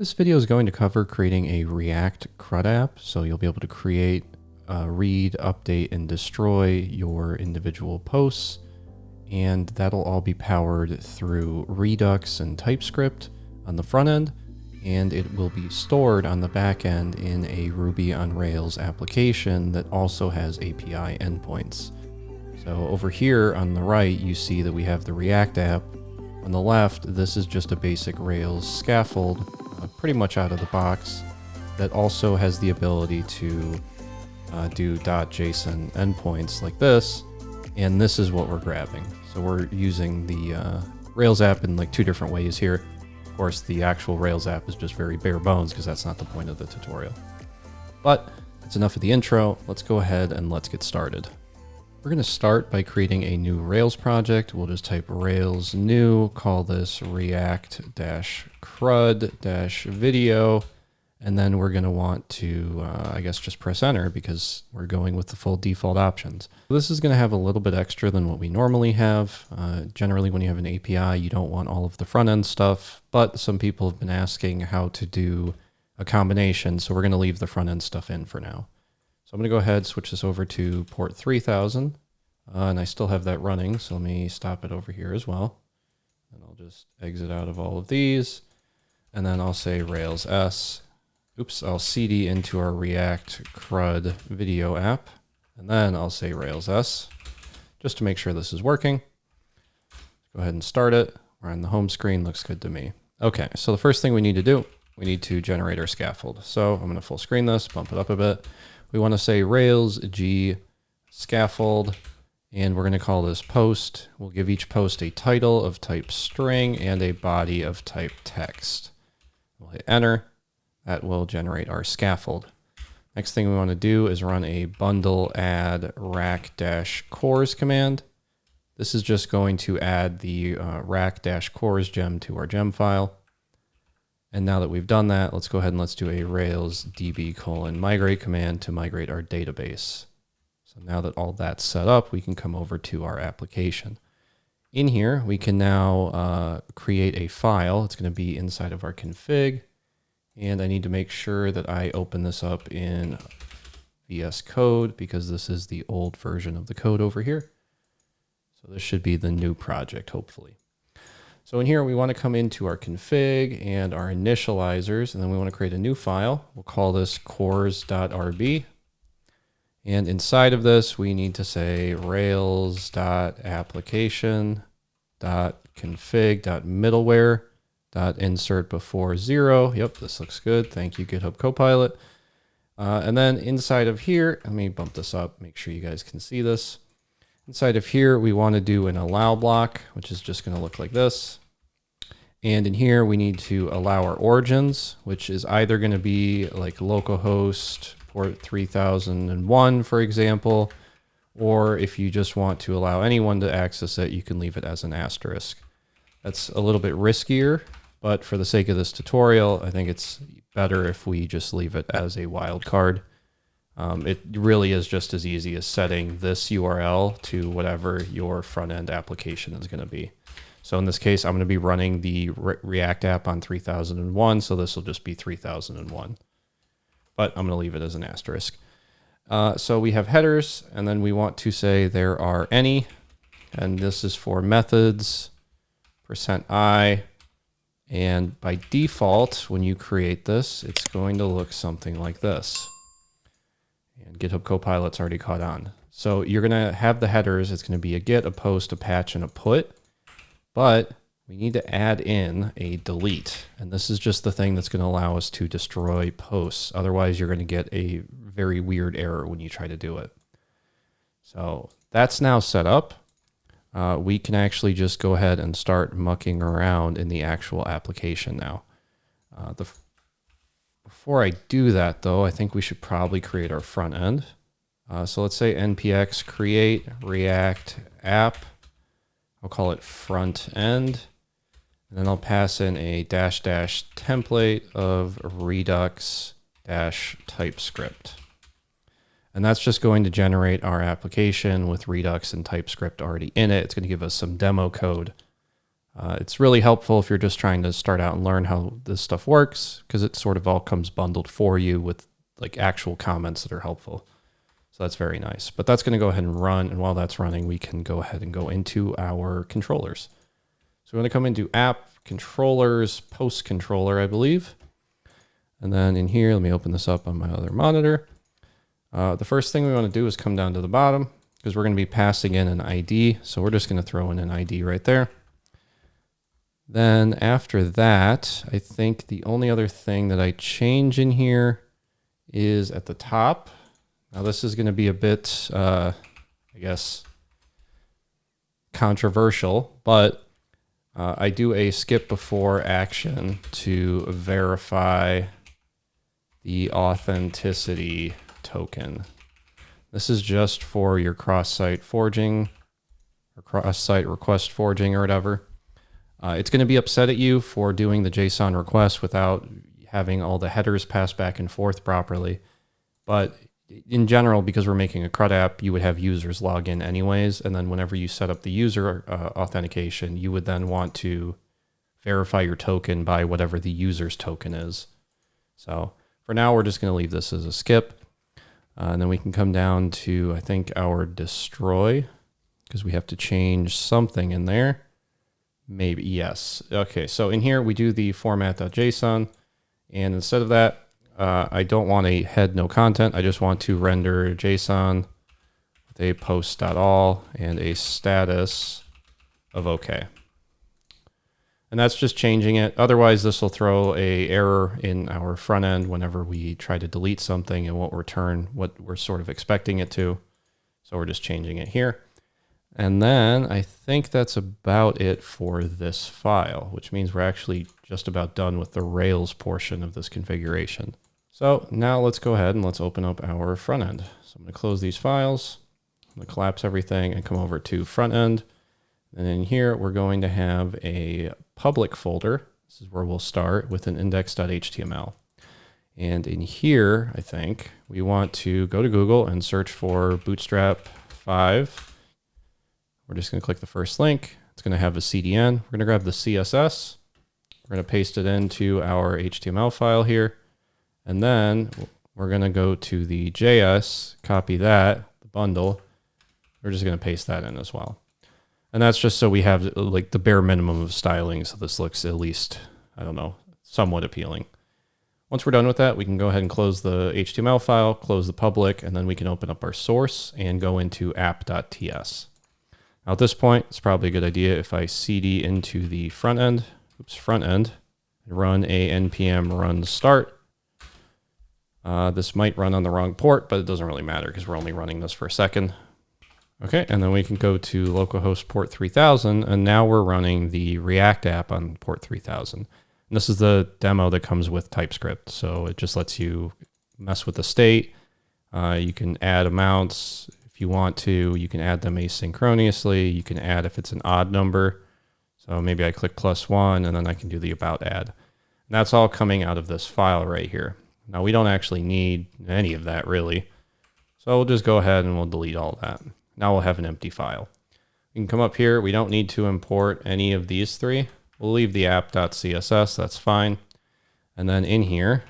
This video is going to cover creating a React CRUD app, so you'll be able to create, read, update, and destroy your individual posts, and that'll all be powered through Redux and TypeScript on the front end, and it will be stored on the back end in a Ruby on Rails application that also has API endpoints. So over here on the right, you see that we have the React app. On the left, this is just a basic Rails scaffold, pretty much out of the box, that also has the ability to do .json endpoints like this, and this is what we're grabbing. So we're using the Rails app in like two different ways here. Of course, the actual Rails app is just very bare bones because that's not the point of the tutorial. But that's enough of the intro. Let's go ahead and let's get started. We're going to start by creating a new Rails project. We'll just type Rails new, call this React-CRUD-video, and then we're going to want to, I guess, just press enter because we're going with the full default options. This is going to have a little bit extra than what we normally have. Generally, when you have an API, you don't want all of the front end stuff, but some people have been asking how to do a combination, so we're going to leave the front end stuff in for now. So I'm going to go ahead, switch this over to port 3000, and I still have that running, so let me stop it over here as well. And I'll just exit out of all of these, and then I'll say Rails S. Oops, I'll CD into our React CRUD video app, and then I'll say Rails S, just to make sure this is working. Go ahead and start it. We're on the home screen, looks good to me. Okay, so the first thing we need to do, we need to generate our scaffold. So I'm going to full screen this, bump it up a bit. We want to say Rails G scaffold, and we're going to call this post. We'll give each post a title of type string and a body of type text. We'll hit enter. That will generate our scaffold. Next thing we want to do is run a bundle add rack-cores command. This is just going to add the rack-cores gem to our gem file. And now that we've done that, let's go ahead and let's do a Rails db:/migrate command to migrate our database. So now that all that's set up, we can come over to our application. In here, we can now create a file. It's going to be inside of our config. And I need to make sure that I open this up in VS Code because this is the old version of the code over here. So this should be the new project, hopefully. So in here, we want to come into our config and our initializers, and then we want to create a new file. We'll call this cores.rb. And inside of this, we need to say rails.application.config.middleware.insert before 0. Yep, this looks good. Thank you, GitHub Copilot. And then inside of here, let me bump this up, make sure you guys can see this. Inside of here, we want to do an allow block, which is just going to look like this. And in here, we need to allow our origins, which is either going to be like localhost port 3001, for example, or if you just want to allow anyone to access it, you can leave it as an asterisk. That's a little bit riskier, but for the sake of this tutorial, I think it's better if we just leave it as a wildcard. It really is just as easy as setting this URL to whatever your front-end application is going to be. So in this case, I'm going to be running the React app on 3001, so this will just be 3001. But I'm going to leave it as an asterisk. So we have headers, and then we want to say there are any, and this is for methods, %i, and by default, when you create this, it's going to look something like this. And GitHub Copilot's already caught on. So you're going to have the headers. It's going to be a get, a post, a patch, and a put. But we need to add in a delete. And this is just the thing that's going to allow us to destroy posts. Otherwise, you're going to get a very weird error when you try to do it. So that's now set up. We can actually just go ahead and start mucking around in the actual application now. Before I do that, though, I think we should probably create our front end. So let's say npx create React app. I'll call it front end. And then I'll pass in a -- template of Redux -TypeScript. And that's just going to generate our application with Redux and TypeScript already in it. It's going to give us some demo code It's really helpful if you're just trying to start out and learn how this stuff works, because it sort of all comes bundled for you with like actual comments that are helpful. So that's very nice. But that's going to go ahead and run. And while that's running, we can go ahead and go into our controllers. So we're going to come into app, controllers, post controller, I believe. And then in here, let me open this up on my other monitor. The first thing we want to do is come down to the bottom, because we're going to be passing in an ID. So we're just going to throw in an ID right there. Then after that, I think the only other thing that I change in here is at the top. Now this is going to be a bit, I guess, controversial, but I do a skip before action to verify the authenticity token. This is just for your cross-site forging or cross-site request forging or whatever. It's going to be upset at you for doing the JSON request without having all the headers pass back and forth properly. But in general, because we're making a CRUD app, you would have users log in anyways. And then whenever you set up the user authentication, you would then want to verify your token by whatever the user's token is. So for now, we're just going to leave this as a skip. And then we can come down to, I think, our destroy, because we have to change something in there. Maybe, yes. Okay, so in here we do the format.json, and instead of that, I don't want a head no content. I just want to render JSON with a post.all and a status of OK. And that's just changing it. Otherwise, this will throw a error in our front end whenever we try to delete something and won't return what we're sort of expecting it to. So we're just changing it here. And then I think that's about it for this file, which means we're actually just about done with the Rails portion of this configuration. So now let's go ahead and let's open up our front end. So I'm going to close these files, I'm going to collapse everything and come over to front end. And in here, we're going to have a public folder. This is where we'll start with an index.html. And in here, I think we want to go to Google and search for Bootstrap 5. We're just going to click the first link. It's going to have a CDN. We're going to grab the CSS. We're going to paste it into our HTML file here. And then we're going to go to the JS, copy that, the bundle. We're just going to paste that in as well. And that's just so we have like the bare minimum of styling. So this looks at least, I don't know, somewhat appealing. Once we're done with that, we can go ahead and close the HTML file, close the public, and then we can open up our source and go into app.ts. Now at this point, it's probably a good idea if I cd into the front end, and run a npm run start. This might run on the wrong port, but it doesn't really matter because we're only running this for a second. Okay, and then we can go to localhost port 3000, and now we're running the React app on port 3000. And this is the demo that comes with TypeScript, so it just lets you mess with the state. You can add amounts. If you want to, you can add them asynchronously. You can add if it's an odd number. So maybe I click +1 and then I can do the about add. And that's all coming out of this file right here. Now we don't actually need any of that really. So we'll just go ahead and we'll delete all that. Now we'll have an empty file. We can come up here. We don't need to import any of these three. We'll leave the app.css, that's fine. And then in here,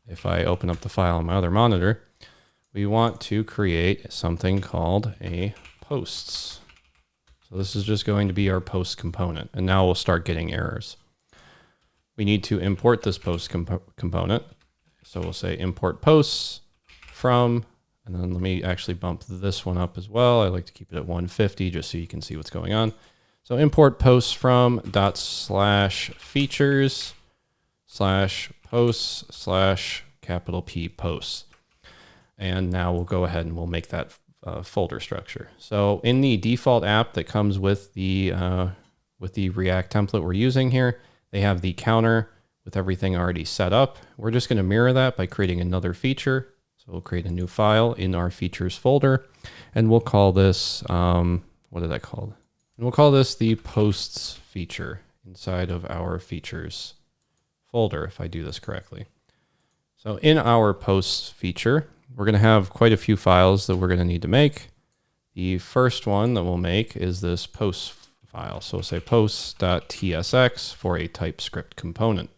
if I open up the file on my other monitor, we want to create something called a posts. So this is just going to be our post component. And now we'll start getting errors. We need to import this post component. So we'll say import posts from, and then let me actually bump this one up as well. I like to keep it at 150 just so you can see what's going on. So import posts from /features /posts /P posts. And now we'll go ahead and we'll make that folder structure. So in the default app that comes with the React template we're using here, they have the counter with everything already set up. We're just going to mirror that by creating another feature. So we'll create a new file in our features folder, and we'll call this, what did I call it? And we'll call this the posts feature inside of our features folder, if I do this correctly. So in our posts feature, we're going to have quite a few files that we're going to need to make. The first one that we'll make is this posts file. So we'll say posts.tsx for a TypeScript component.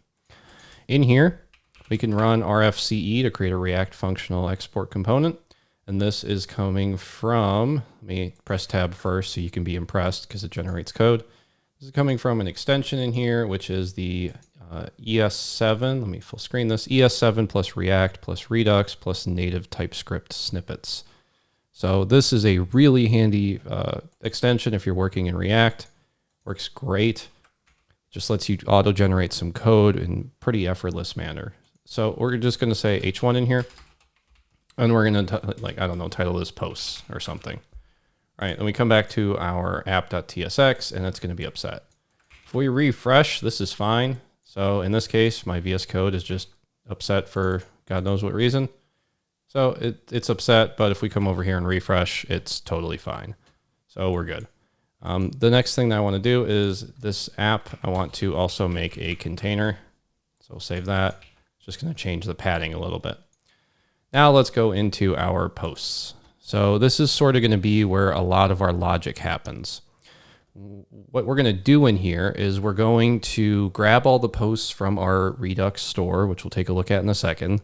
In here, we can run RFCE to create a React functional export component. And this is coming from, let me press tab first so you can be impressed because it generates code. This is coming from an extension in here, which is the ES7. Let me full screen this. ES7 plus React plus Redux plus native TypeScript snippets. So this is a really handy extension if you're working in React. Works great. Just lets you auto-generate some code in pretty effortless manner. So we're just going to say H1 in here. And we're going to, like, I don't know, title this posts or something. All right, then we come back to our app.tsx, and it's going to be upset. If we refresh, this is fine. So in this case, my VS Code is just upset for God knows what reason. So it's upset, but if we come over here and refresh, it's totally fine. So we're good. The next thing that I want to do is this app, I want to also make a container. So we'll save that. Just going to change the padding a little bit. Now let's go into our posts. So this is sort of going to be where a lot of our logic happens. What we're going to do in here is we're going to grab all the posts from our Redux store, which we'll take a look at in a second.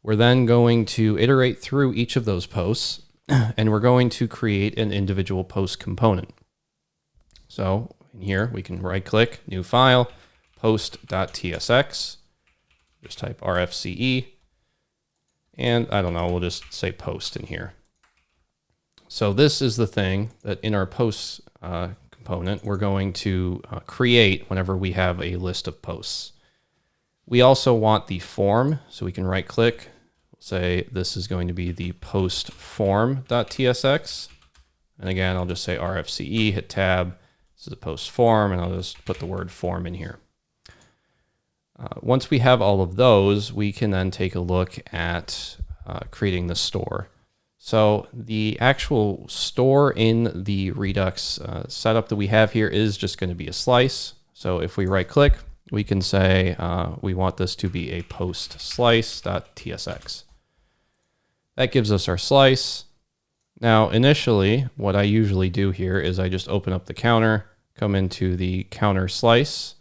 We're then going to iterate through each of those posts, and we're going to create an individual post component. So in here, we can right-click, new file, post.tsx. Just type RFCE. And I don't know, we'll just say post in here. So this is the thing that in our posts component, we're going to create whenever we have a list of posts. We also want the form, so we can right click, say this is going to be the post form.tsx. And again, I'll just say RFCE, hit tab. This is a post form, and I'll just put the word form in here. Once we have all of those, we can then take a look at creating the store. So the actual store in the Redux setup that we have here is just going to be a slice. So if we right click, we can say we want this to be a post slice.tsx. That gives us our slice. Now, initially, what I usually do here is I just open up the counter, come into the counter slice,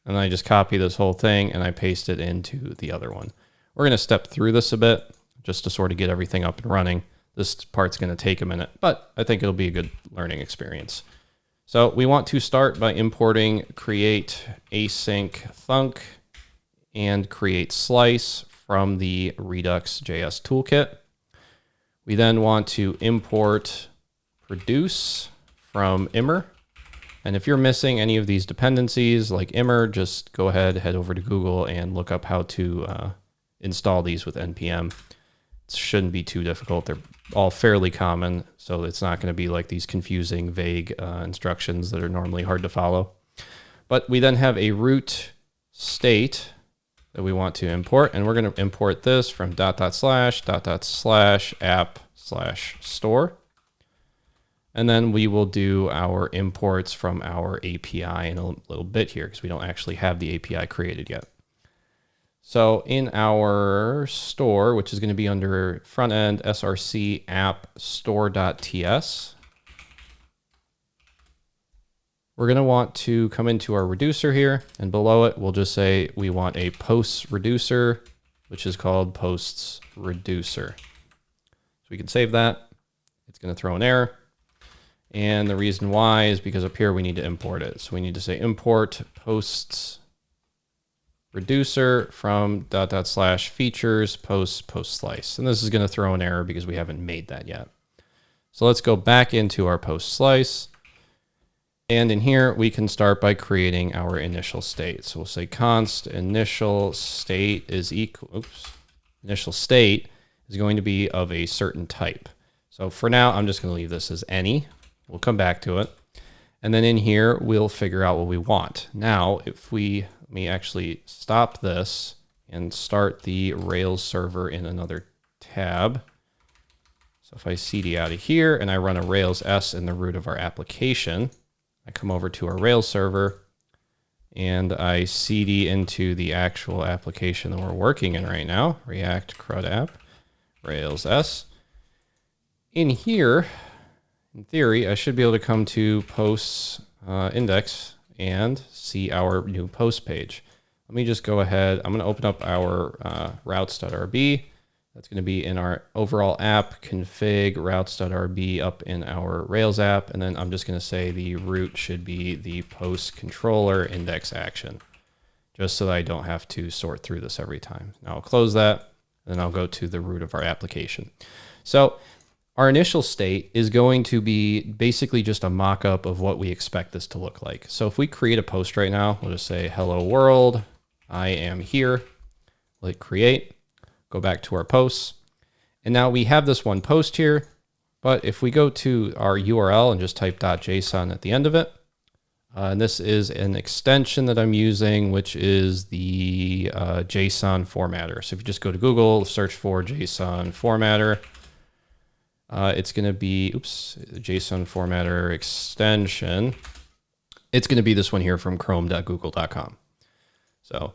and I just copy this whole thing and I paste it into the other one. We're going to step through this a bit just to sort of get everything up and running. This part's going to take a minute, but I think it'll be a good learning experience. So we want to start by importing createAsyncThunk and createSlice from the Redux.js toolkit. We then want to import produce from Immer. And if you're missing any of these dependencies like Immer, just go ahead, head over to Google and look up how to install these with NPM. It shouldn't be too difficult. They're all fairly common, so it's not going to be like these confusing, vague instructions that are normally hard to follow. But we then have a root state that we want to import, and we're going to import this from //app/store. And then we will do our imports from our API in a little bit here because we don't actually have the API created yet. So in our store, which is going to be under frontend src app store.ts, we're going to want to come into our reducer here, and below it, we'll just say we want a posts reducer, which is called posts reducer. So we can save that. It's going to throw an error. And the reason why is because up here we need to import it. So we need to say import posts reducer from /features post slice. And this is going to throw an error because we haven't made that yet. So let's go back into our post slice. And in here, we can start by creating our initial state. So we'll say const initial state is initial state is going to be of a certain type. So for now, I'm just going to leave this as any. We'll come back to it. And then in here, we'll figure out what we want. Now, if let me actually stop this and start the Rails server in another tab. So if I cd out of here and I run a Rails S in the root of our application, I come over to our Rails server and I cd into the actual application that we're working in right now, React CRUD App, Rails S. In here, in theory, I should be able to come to posts index and see our new post page. Let me just go ahead. I'm going to open up our routes.rb. That's going to be in our overall app config routes.rb up in our Rails app. And then I'm just going to say the root should be the post controller index action, just so that I don't have to sort through this every time. Now I'll close that, and then I'll go to the root of our application. So our initial state is going to be basically just a mock-up of what we expect this to look like. So if we create a post right now, we'll just say, hello world, I am here, click create, go back to our posts. And now we have this one post here, but if we go to our URL and just type .json at the end of it, and this is an extension that I'm using, which is the JSON formatter. So if you just go to Google, search for JSON formatter, it's going to be, JSON formatter extension. It's going to be this one here from chrome.google.com. So,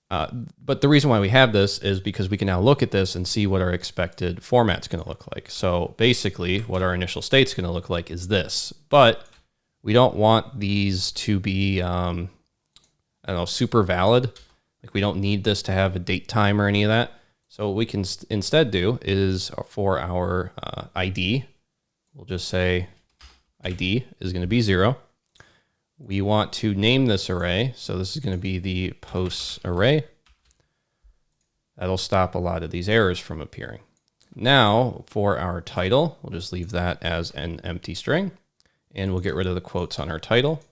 but the reason why we have this is because we can now look at this and see what our expected format's going to look like. So basically what our initial state's going to look like is this, but we don't want these to be, I don't know, super valid. Like we don't need this to have a date time or any of that. So what we can instead do is for our ID, we'll just say ID is going to be 0. We want to name this array. So this is going to be the posts array. That'll stop a lot of these errors from appearing. Now for our title, we'll just leave that as an empty string. And we'll get rid of the quotes on our title.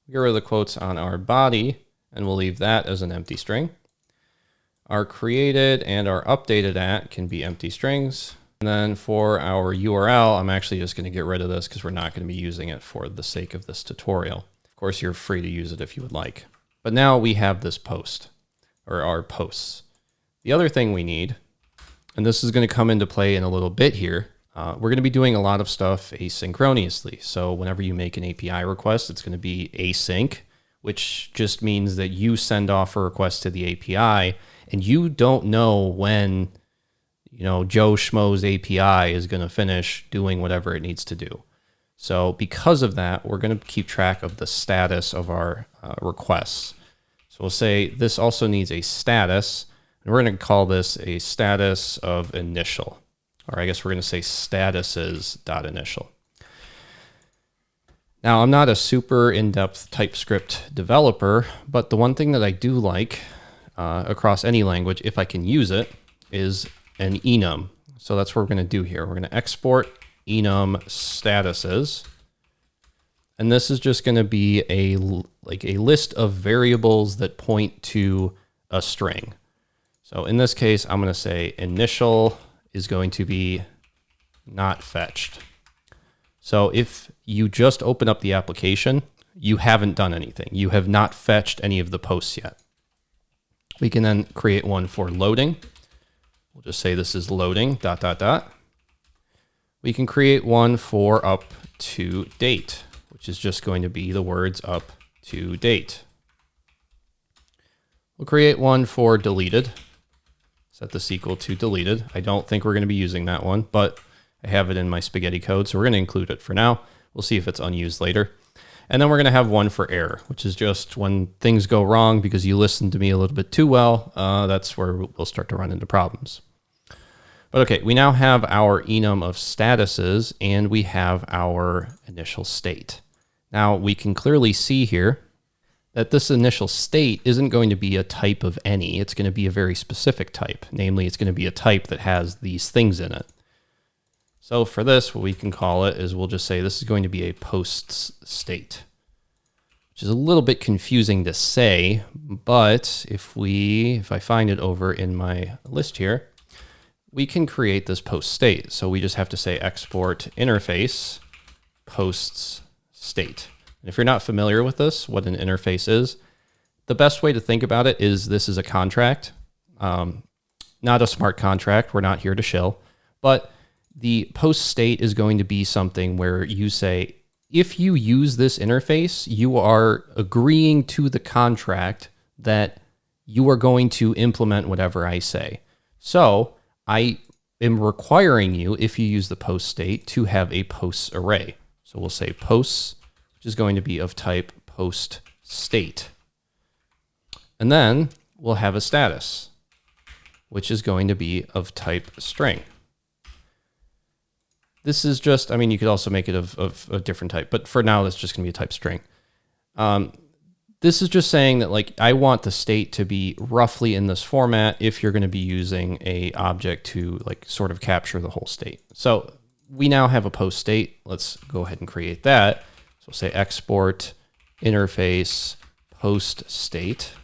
Get rid of the quotes on our body, and we'll leave that as an empty string. Our created and our updated at can be empty strings. And then for our URL, I'm actually just going to get rid of this because we're not going to be using it for the sake of this tutorial. Of course, you're free to use it if you would like. But now we have this post, or our posts. The other thing we need, and this is going to come into play in a little bit here, we're going to be doing a lot of stuff asynchronously. So whenever you make an API request, it's going to be async, which just means that you send off a request to the API and you don't know when, you know, Joe Schmo's API is going to finish doing whatever it needs to do. So because of that, we're going to keep track of the status of our requests. So we'll say this also needs a status, and we're going to call this a status of initial. Or I guess we're going to say statuses.initial. Now, I'm not a super in-depth TypeScript developer, but the one thing that I do like across any language, if I can use it, is an enum. So that's what we're going to do here. We're going to export enum statuses. And this is just going to be a list of variables that point to a string. So in this case, I'm going to say initial is going to be not fetched. So if you just open up the application, you haven't done anything. You have not fetched any of the posts yet. We can then create one for loading. We'll just say this is loading, ... We can create one for up to date, which is just going to be the words up to date. We'll create one for deleted. Set this equal to deleted. I don't think we're going to be using that one, but I have it in my spaghetti code, so we're going to include it for now. We'll see if it's unused later. And then we're going to have one for error, which is just when things go wrong because you listened to me a little bit too well, that's where we'll start to run into problems. But okay, we now have our enum of statuses and we have our initial state. Now we can clearly see here that this initial state isn't going to be a type of any. It's going to be a very specific type. Namely, it's going to be a type that has these things in it. So for this, what we can call it is we'll just say this is going to be a posts state, which is a little bit confusing to say, but if I find it over in my list here, we can create this post state. So we just have to say export interface posts state. And if you're not familiar with this, what an interface is, the best way to think about it is this is a contract, not a smart contract. We're not here to shill, but the post state is going to be something where you say, if you use this interface, you are agreeing to the contract that you are going to implement whatever I say. So I am requiring you, if you use the post state, to have a posts array. So we'll say posts, which is going to be of type post state. And then we'll have a status, which is going to be of type string. This is just, I mean, you could also make it of a different type, but for now, it's just going to be a type string. This is just saying that, like, I want the state to be roughly in this format if you're going to be using a object to, like, sort of capture the whole state. So we now have a post state. Let's go ahead and create that. So we'll say export interface post state.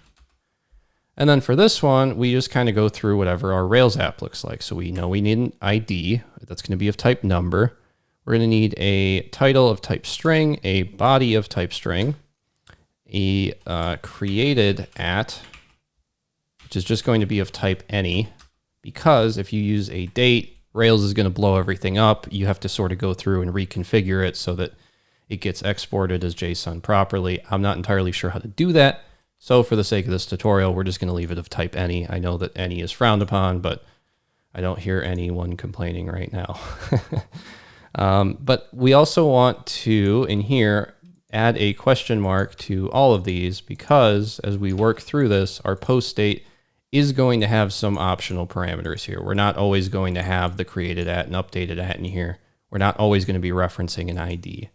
And then for this one, we just kind of go through whatever our Rails app looks like. So we know we need an ID that's going to be of type number. We're going to need a title of type string, a body of type string, a created at, which is just going to be of type any, because if you use a date, Rails is going to blow everything up. You have to sort of go through and reconfigure it so that it gets exported as JSON properly. I'm not entirely sure how to do that. So for the sake of this tutorial, we're just going to leave it of type any. I know that any is frowned upon, but I don't hear anyone complaining right now. But we also want to, in here, add a question mark to all of these, because as we work through this, our post state is going to have some optional parameters here. We're not always going to have the created at and updated at in here. We're not always going to be referencing an ID.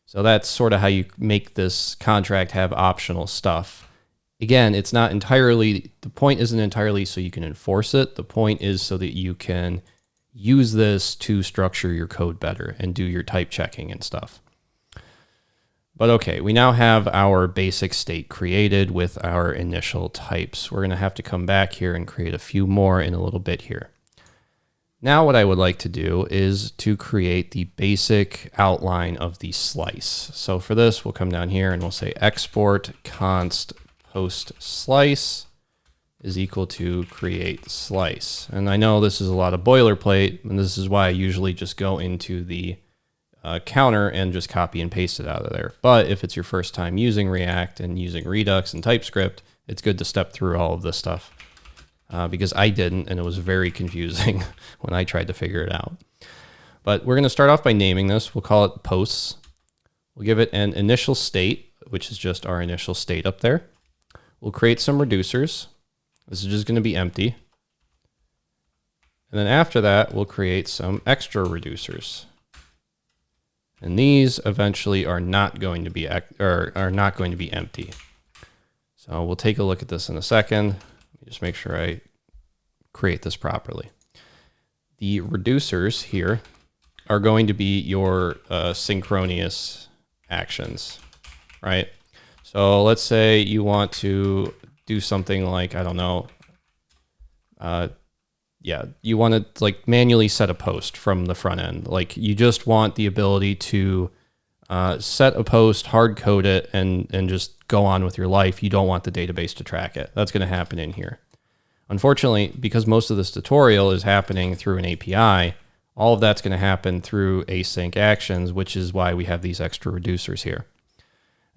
So that's sort of how you make this contract have optional stuff. Again, it's not entirely, the point isn't entirely so you can enforce it. The point is so that you can use this to structure your code better and do your type checking and stuff. But okay, we now have our basic state created with our initial types. We're going to have to come back here and create a few more in a little bit here. Now what I would like to do is to create the basic outline of the slice. So for this, we'll come down here and we'll say export const post slice is equal to create slice. And I know this is a lot of boilerplate, and this is why I usually just go into the counter and just copy and paste it out of there. But if it's your first time using React and using Redux and TypeScript, it's good to step through all of this stuff because I didn't, and it was very confusing when I tried to figure it out. But we're going to start off by naming this. We'll call it posts. We'll give it an initial state, which is just our initial state up there. We'll create some reducers. This is just going to be empty. And then after that, we'll create some extra reducers. And these eventually are not going to be empty. So we'll take a look at this in a second. Let me just make sure I create this properly. The reducers here are going to be your synchronous actions, right? So let's say you want to do something like, I don't know, you want to like manually set a post from the front end. Like you just want the ability to set a post, hard code it, and just go on with your life. You don't want the database to track it. That's going to happen in here. Unfortunately, because most of this tutorial is happening through an API, all of that's going to happen through async actions, which is why we have these extra reducers here.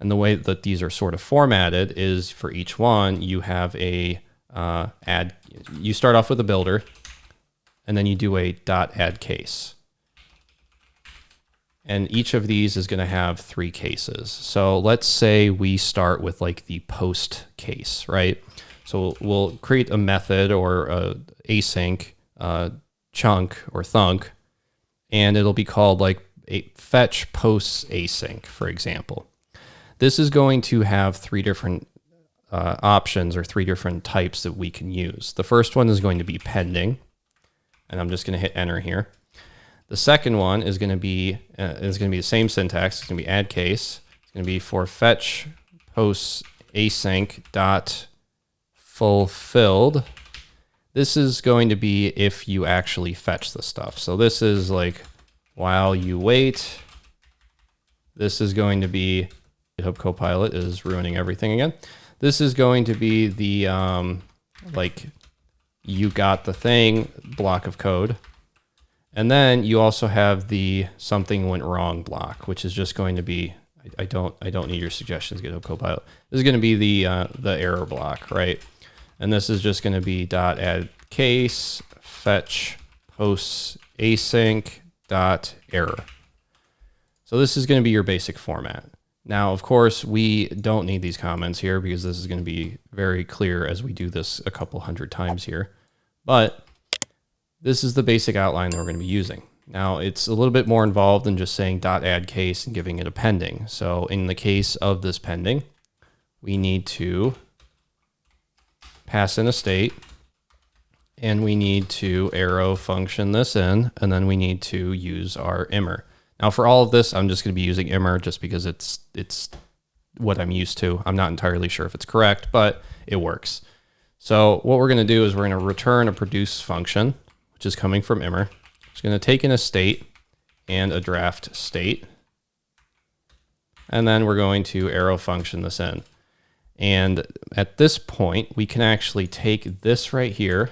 And the way that these are sort of formatted is for each one, you have a you start off with a builder, and then you do a .add case. And each of these is going to have 3 cases. So let's say we start with like the post case, right? So we'll create a method or a async chunk or thunk, and it'll be called like a fetch posts async, for example. This is going to have 3 different options or 3 different types that we can use. The first one is going to be pending, and I'm just going to hit enter here. The second one is going to be the same syntax. It's going to be add case. It's going to be for fetch posts async dot fulfilled. This is going to be if you actually fetch the stuff. So this is like while you wait. This is going to be GitHub Copilot is ruining everything again. This is going to be the like you got the thing block of code. And then you also have the something went wrong block, which is just going to be I don't need your suggestions, GitHub Copilot. This is going to be the error block, right? And this is just going to be .add case fetch posts async .error. So this is going to be your basic format. Now, of course, we don't need these comments here because this is going to be very clear as we do this a couple hundred times here. But this is the basic outline that we're going to be using. Now, it's a little bit more involved than just saying .add case and giving it a pending. So in the case of this pending, we need to pass in a state, and we need to arrow function this in, and then we need to use our immer. Now for all of this, I'm just going to be using immer just because it's what I'm used to. I'm not entirely sure if it's correct, but it works. So what we're going to do is we're going to return a produce function, which is coming from immer. It's going to take in a state and a draft state. And then we're going to arrow function this in. And at this point, we can actually take this right here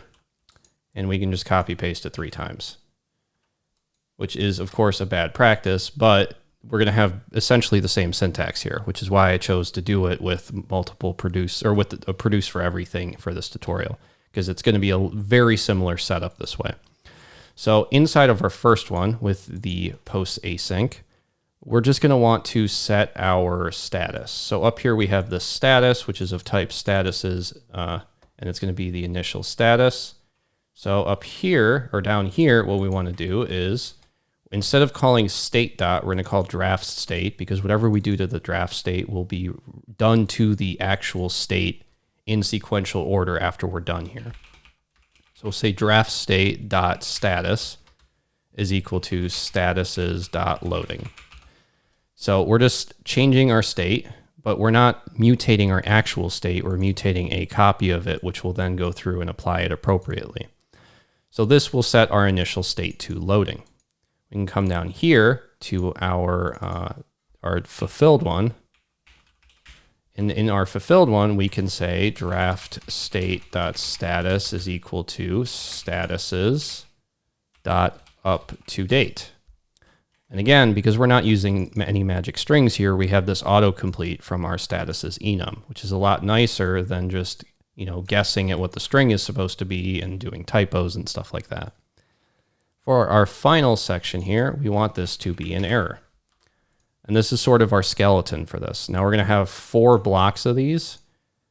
and we can just copy paste it 3 times, which is of course a bad practice, but we're going to have essentially the same syntax here, which is why I chose to do it with multiple produce, or with a produce for everything for this tutorial, because it's going to be a very similar setup this way. So inside of our first one with the post async, we're just going to want to set our status. So up here we have the status, which is of type statuses, and it's going to be the initial status. So up here or down here, what we want to do is instead of calling state dot, we're going to call draft state, because whatever we do to the draft state will be done to the actual state in sequential order after we're done here. So we'll say draft state dot status is equal to statuses dot loading. So we're just changing our state, but we're not mutating our actual state. We're mutating a copy of it, which will then go through and apply it appropriately. So this will set our initial state to loading. We can come down here to our fulfilled one. And in our fulfilled one, we can say draft state.status is equal to statuses.upToDate. And again, because we're not using any magic strings here, we have this autocomplete from our statuses enum, which is a lot nicer than just, guessing at what the string is supposed to be and doing typos and stuff like that. For our final section here, we want this to be an error. And this is sort of our skeleton for this. Now we're going to have 4 blocks of these.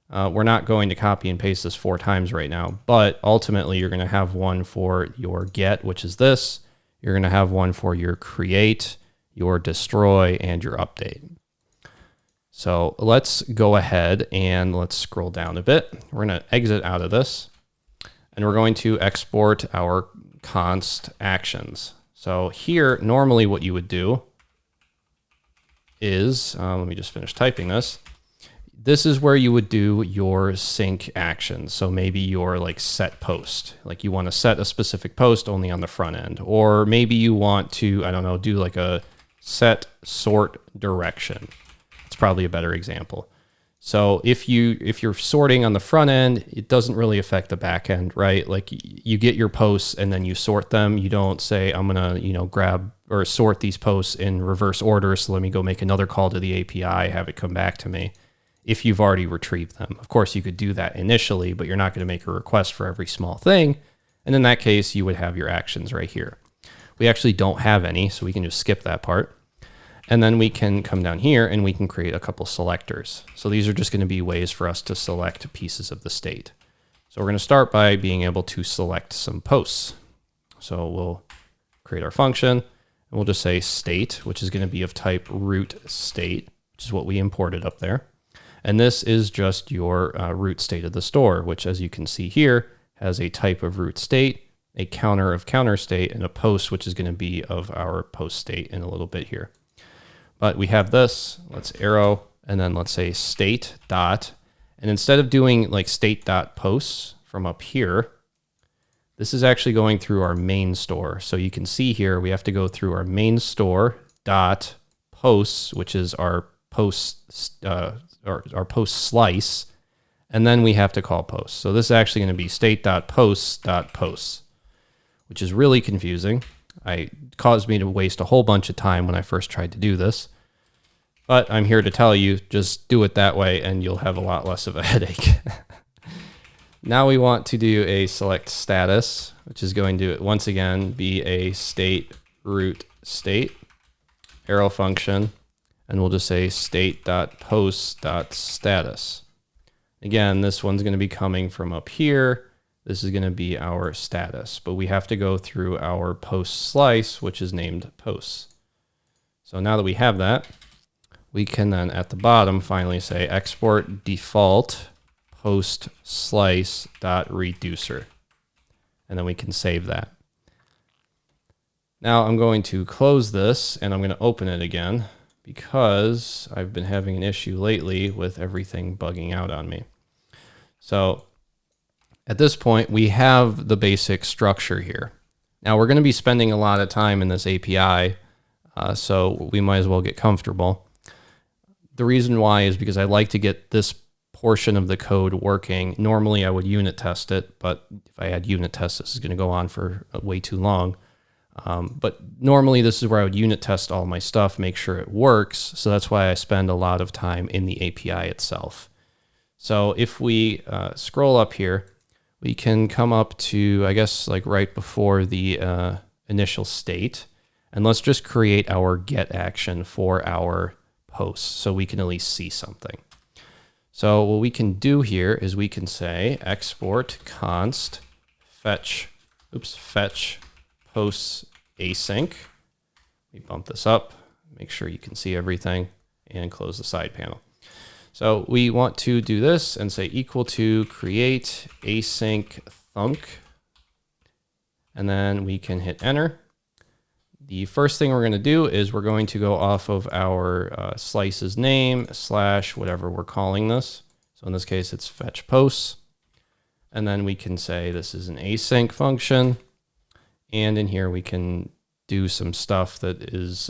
We're not going to copy and paste this 4 times right now, but ultimately you're going to have one for your get, which is this. You're going to have one for your create, your destroy, and your update. So let's go ahead and let's scroll down a bit. We're going to exit out of this, and we're going to export our const actions. So here, normally what you would do is, let me just finish typing this. This is where you would do your sync actions. So maybe your set post, like you want to set a specific post only on the front end, or maybe you want to, do like a set sort direction. It's probably a better example. So if you're sorting on the front end, it doesn't really affect the back end, right? Like you get your posts and then you sort them. You don't say, I'm gonna, grab or sort these posts in reverse order. So let me go make another call to the API, have it come back to me. If you've already retrieved them. Of course, you could do that initially, but you're not going to make a request for every small thing. And in that case, you would have your actions right here. We actually don't have any, so we can just skip that part. And then we can come down here and we can create a couple selectors. So these are just going to be ways for us to select pieces of the state. So we're going to start by being able to select some posts. So we'll create our function and we'll just say state, which is going to be of type root state, which is what we imported up there. And this is just your root state of the store, which as you can see here has a type of root state, a counter of counter state, and a post, which is going to be of our post state in a little bit here. But we have this, let's arrow, and then let's say state dot. And instead of doing like state dot posts from up here, this is actually going through our main store. So you can see here, we have to go through our main store dot posts, which is our post, our post slice, and then we have to call posts. So this is actually going to be state.posts.posts, which is really confusing. It caused me to waste a whole bunch of time when I first tried to do this. But I'm here to tell you, just do it that way and you'll have a lot less of a headache. Now we want to do a select status, which is going to once again be a state root state, arrow function. and we'll just say state.post.status. Again, this one's going to be coming from up here. This is going to be our status, but we have to go through our PostSlice, which is named posts. So now that we have that, we can then at the bottom finally say export default PostSlice.reducer, and then we can save that. Now I'm going to close this and I'm going to open it again because I've been having an issue lately with everything bugging out on me. So at this point, we have the basic structure here. Now we're going to be spending a lot of time in this API, so we might as well get comfortable. The reason why is because I like to get this portion of the code working. Normally I would unit test it, but if I had unit tests, this is going to go on for way too long. But normally this is where I would unit test all my stuff, make sure it works. So that's why I spend a lot of time in the API itself. So if we scroll up here, we can come up to, I guess, like right before the initial state. And let's just create our get action for our posts so we can at least see something. So what we can do here is we can say export const fetch posts async. We bump this up, make sure you can see everything, and close the side panel. So we want to do this and say equal to createAsyncThunk, and then we can hit enter. The first thing we're going to do is we're going to go off of our slice's name / whatever we're calling this. So in this case, it's fetch posts. And then we can say this is an async function. And in here, we can do some stuff that is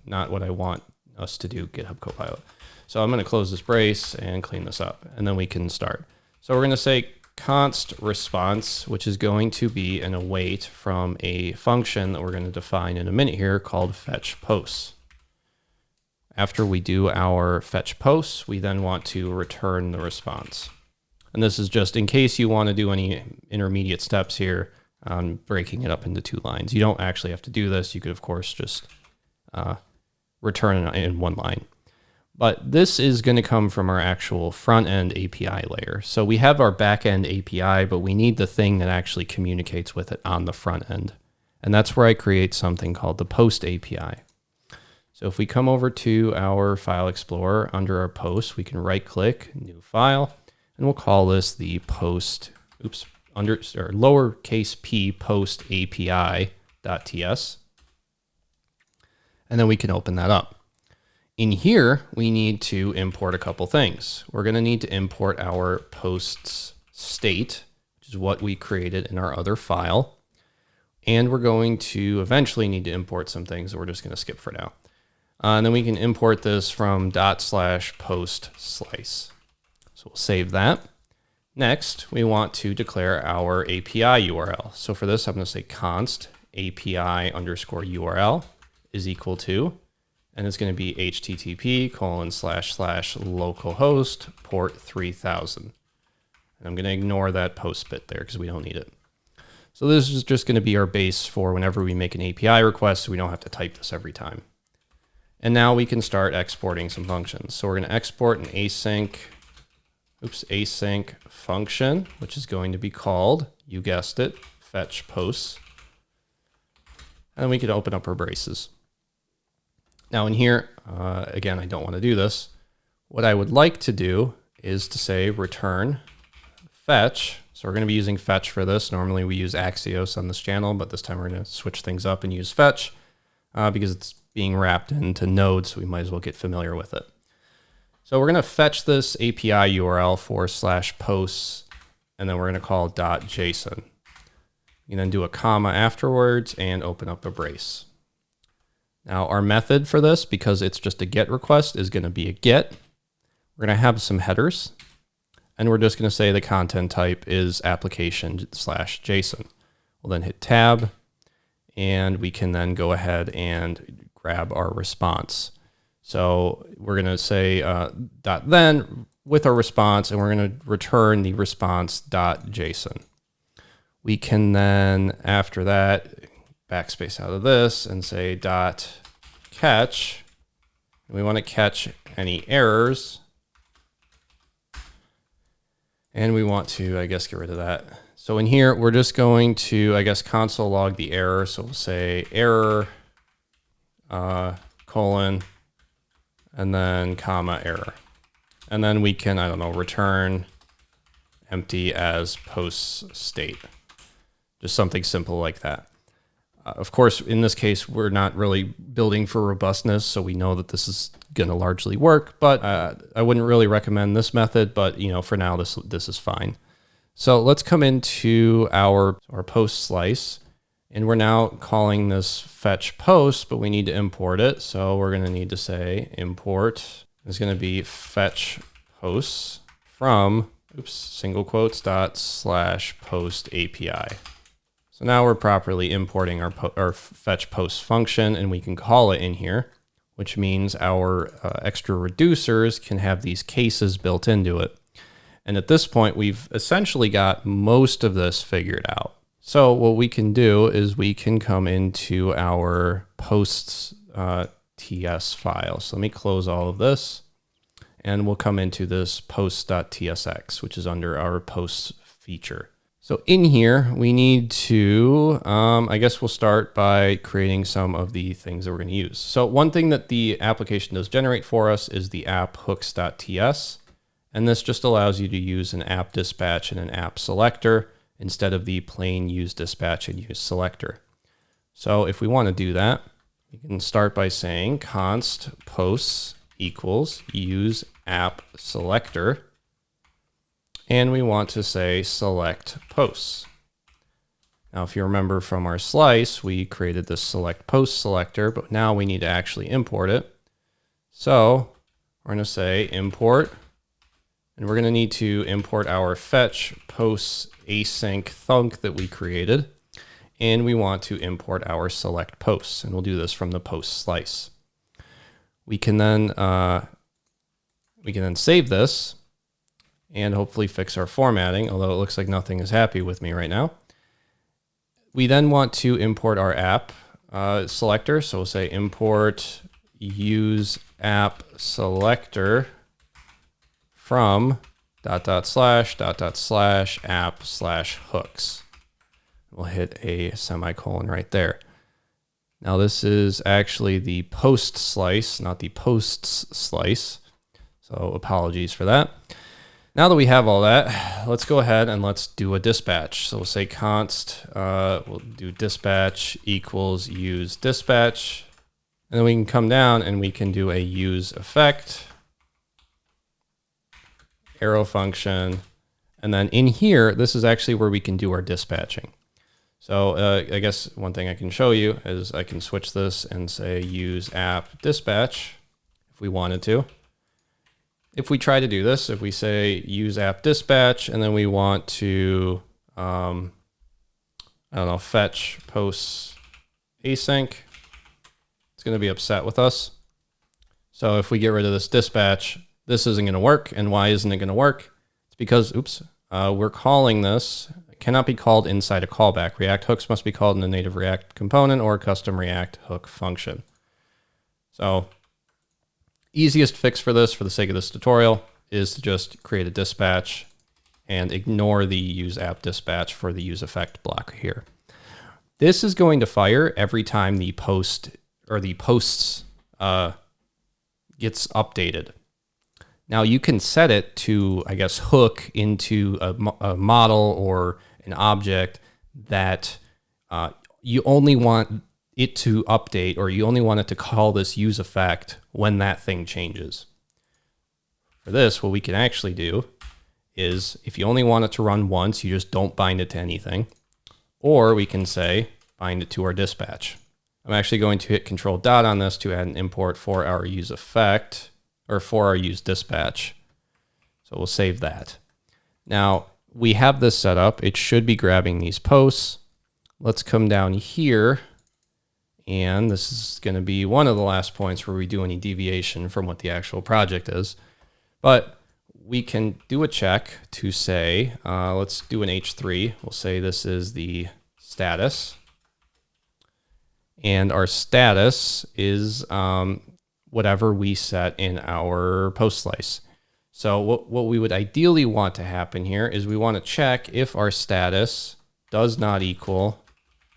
not what I want us to do, GitHub Copilot. So I'm going to close this brace and clean this up, and then we can start. So we're going to say const response, which is going to be an await from a function that we're going to define in a minute here called fetch posts. After we do our fetch posts, we then want to return the response. And this is just in case you want to do any intermediate steps here on breaking it up into 2 lines. You don't actually have to do this. You could, of course, just return it in 1 line. But this is going to come from our actual front-end API layer. So we have our back-end API, but we need the thing that actually communicates with it on the front end. And that's where I create something called the post API. So if we come over to our file explorer under our posts, we can right-click, new file, and we'll call this the post, lowercase p post API.ts. And then we can open that up. In here, we need to import a couple things. We're going to need to import our posts state, which is what we created in our other file. And we're going to eventually need to import some things that we're just going to skip for now. And then we can import this from ./PostSlice. So we'll save that. Next, we want to declare our API URL. So for this, I'm going to say const API_URL is equal to, and it's going to be http://localhost port 3000. And I'm going to ignore that post bit there because we don't need it. So this is just going to be our base for whenever we make an API request, so we don't have to type this every time. And now we can start exporting some functions. So we're going to export an async function, which is going to be called, you guessed it, fetch posts. And we can open up our braces. Now in here, again, I don't want to do this. What I would like to do is to say return fetch. So we're going to be using fetch for this. Normally we use Axios on this channel, but this time we're going to switch things up and use fetch because it's being wrapped into Node, so we might as well get familiar with it. So we're going to fetch this API URL /posts, and then we're going to call .json. You can then do a comma afterwards and open up a brace. Now our method for this, because it's just a GET request, is going to be a GET. We're going to have some headers, and we're just going to say the content type is application/JSON. We'll then hit tab, and we can then go ahead and grab our response. So we're going to say .then with our response, and we're going to return the response.json. We can then, after that, backspace out of this and say .catch, We want to catch any errors. And we want to, I guess, get rid of that. So in here, we're just going to, I guess, console log the error. So we'll say error, colon, and then comma error. And then we can, I don't know, return empty as post state. Just something simple like that. Of course, in this case, we're not really building for robustness, so we know that this is going to largely work, but I wouldn't really recommend this method, but for now, this is fine. So let's come into our post slice, and we're now calling this fetch post, but we need to import it. So we're going to need to say import is going to be fetch posts from, single quotes, / post API. So now we're properly importing our fetch post function, and we can call it in here, which means our extra reducers can have these cases built into it. And at this point, we've essentially got most of this figured out. So what we can do is we can come into our posts TS file. So let me close all of this, and we'll come into this post.tsx, which is under our posts feature. So in here, we need to, I guess we'll start by creating some of the things that we're going to use. So one thing that the application does generate for us is the app hooks.ts. And this just allows you to use an app dispatch and an app selector instead of the plain use dispatch and use selector. So if we want to do that, we can start by saying const posts equals use app selector. And we want to say select posts. Now, if you remember from our slice, we created this select post selector, but now we need to actually import it. So we're going to say import, and we're going to need to import our fetch posts async thunk that we created. And we want to import our select posts, and we'll do this from the post slice. We can then save this and hopefully fix our formatting, although it looks like nothing is happy with me right now. We then want to import our app selector. So we'll say import use app selector from .. / app / hooks. We'll hit a semicolon right there. Now this is actually the post slice, not the posts slice. So apologies for that. Now that we have all that, let's go ahead and let's do a dispatch. So we'll say const, we'll do dispatch equals use dispatch. And then we can come down and we can do a use effect, arrow function. And then in here, this is actually where we can do our dispatching. So I guess one thing I can show you is I can switch this and say use app dispatch if we wanted to. If we try to do this, if we say use app dispatch, and then we want to, fetch posts async, it's going to be upset with us. So if we get rid of this dispatch, this isn't going to work. And why isn't it going to work? It's because, we're calling this, it cannot be called inside a callback. React hooks must be called in a native React component or a custom React hook function. So easiest fix for this, for the sake of this tutorial, is to just create a dispatch and ignore the use app dispatch for the use effect block here. This is going to fire every time the post or the posts gets updated. Now you can set it to, I guess, hook into a model or an object that you only want it to update, or you only want it to call this use effect when that thing changes. For this, what we can actually do is if you only want it to run once, you just don't bind it to anything. Or we can say bind it to our dispatch. I'm actually going to hit Control dot on this to add an import for our use effect, or for our use dispatch. So we'll save that. Now we have this set up. It should be grabbing these posts. Let's come down here. And this is going to be one of the last points where we do any deviation from what the actual project is. But we can do a check to say, let's do an H3. We'll say this is the status. And our status is, we'll whatever we set in our PostSlice. So what we would ideally want to happen here is we want to check if our status does not equal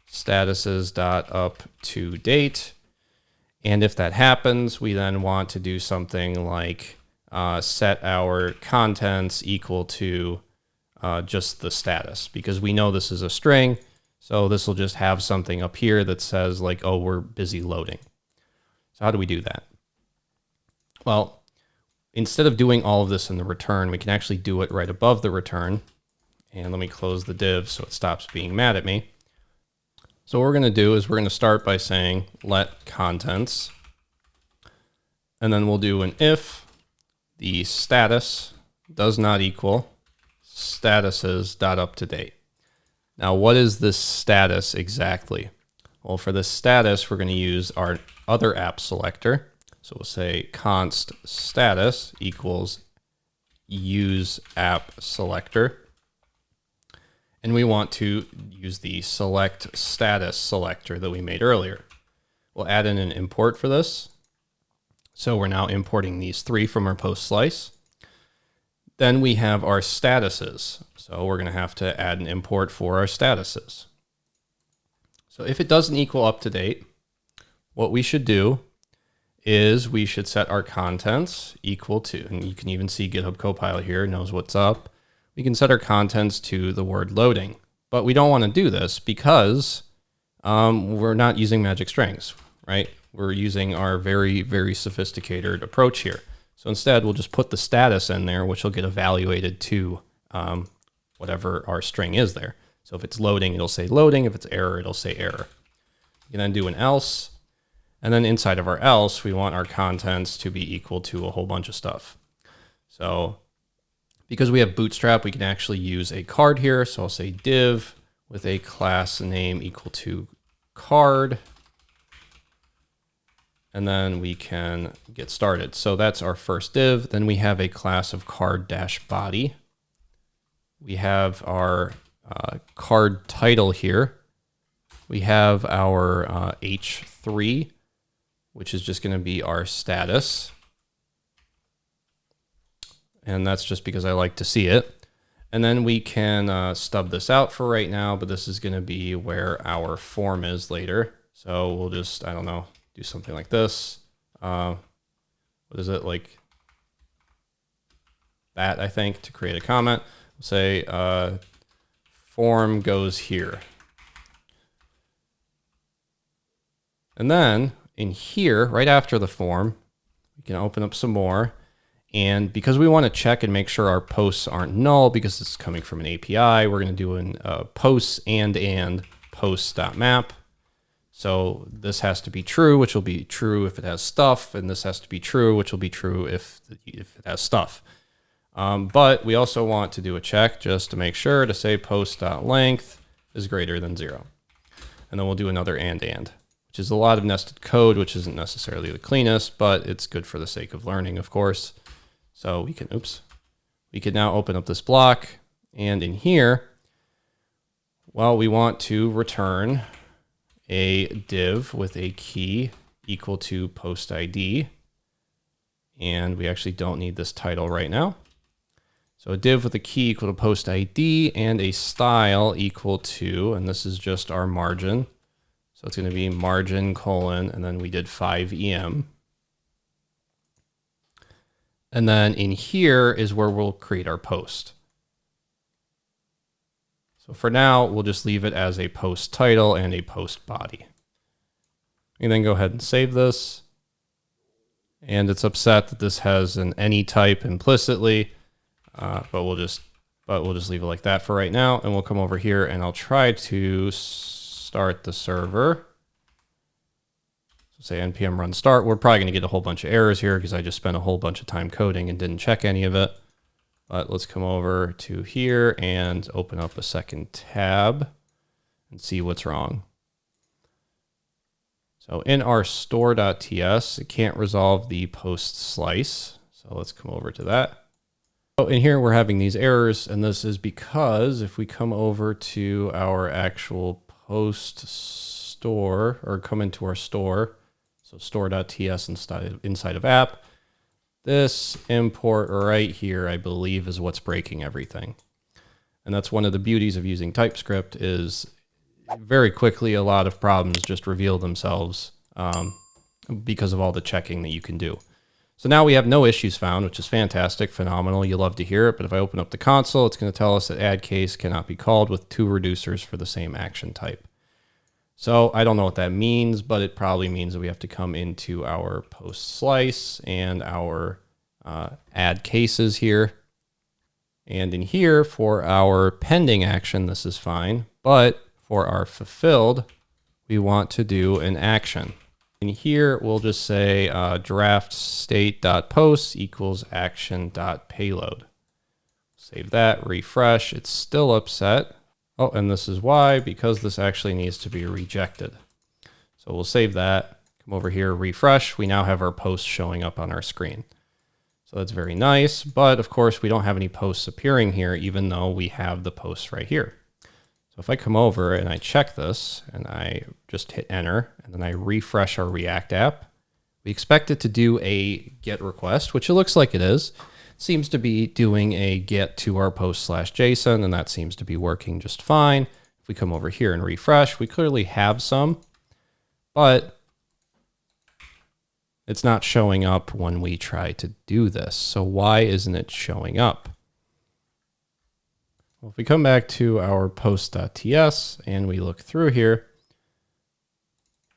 statuses.upToDate. And if that happens, we then want to do something like set our contents equal to just the status, because we know this is a string. So this will just have something up here that says like, oh, we're busy loading. So how do we do that? Well, instead of doing all of this in the return, we can actually do it right above the return. And let me close the div so it stops being mad at me. So what we're going to do is we're going to start by saying let contents, and then we'll do an if the status does not equal statuses.upToDate. Now, what is this status exactly? Well, for this status, we're going to use our other app selector. So we'll say const status equals use app selector. And we want to use the select status selector that we made earlier. We'll add in an import for this. So we're now importing these three from our PostSlice. Then we have our statuses. So we're going to have to add an import for our statuses. So if it doesn't equal up to date, what we should do is we should set our contents equal to, and you can even see GitHub Copilot here knows what's up. We can set our contents to the word loading, but we don't want to do this because we're not using magic strings, right? We're using our very, very sophisticated approach here. So instead, we'll just put the status in there, which will get evaluated to whatever our string is there. So if it's loading, it'll say loading. If it's error, it'll say error. You can then do an else. And then inside of our else, we want our contents to be equal to a whole bunch of stuff. So because we have Bootstrap, we can actually use a card here. So I'll say div with a class name equal to card. And then we can get started. So that's our first div. Then we have a class of card-body. We have our card title here. We have our h3, which is just going to be our status. And that's just because I like to see it. And then we can stub this out for right now, but this is going to be where our form is later. So we'll just, I don't know, do something like this. What is it, like that, I think, to create a comment. We'll say form goes here. And then in here, right after the form, we can open up some more. And because we want to check and make sure our posts aren't null because it's coming from an API, we're going to do an posts and posts.map. So this has to be true, which will be true if it has stuff, and this has to be true, which will be true if it has stuff. But we also want to do a check just to make sure to say post.length is greater than 0. And then we'll do another and, which is a lot of nested code, which isn't necessarily the cleanest, but it's good for the sake of learning, of course. So we can, we can now open up this block, and in here, well, we want to return a div with a key equal to post ID. And we actually don't need this title right now. So a div with a key equal to post ID and a style equal to, and this is just our margin. So it's going to be margin : and then we did 5em. And then in here is where we'll create our post. So for now, we'll just leave it as a post title and a post body. And then go ahead and save this. And it's upset that this has an any type implicitly, but we'll just leave it like that for right now. And we'll come over here and I'll try to start the server. So say npm run start. We're probably going to get a whole bunch of errors here because I just spent a whole bunch of time coding and didn't check any of it. But let's come over to here and open up a second tab and see what's wrong. So in our store.ts, it can't resolve the PostSlice. So let's come over to that. So in here, we're having these errors, and this is because if we come over to our actual post store, or come into our store, So store.ts inside of app. This import right here, I believe, is what's breaking everything. And that's one of the beauties of using TypeScript is very quickly a lot of problems just reveal themselves because of all the checking that you can do. So now we have no issues found, which is fantastic, phenomenal. You love to hear it. But if I open up the console, it's going to tell us that add case cannot be called with two reducers for the same action type. So I don't know what that means, but it probably means that we have to come into our PostSlice and our add cases here. And in here for our pending action, this is fine. But for our fulfilled, we want to do an action. In here, we'll just say draft state.post equals action.payload. Save that, refresh. It's still upset. Oh, and this is why, because this actually needs to be rejected. So we'll save that, come over here, refresh. We now have our post showing up on our screen. So that's very nice, but of course we don't have any posts appearing here, even though we have the posts right here. So if I come over and I check this and I just hit enter and then I refresh our React app, we expect it to do a GET request, which it looks like it is. It seems to be doing a GET to our post/JSON, and that seems to be working just fine. If we come over here and refresh, we clearly have some, but it's not showing up when we try to do this. So why isn't it showing up? Well, if we come back to our post.ts and we look through here,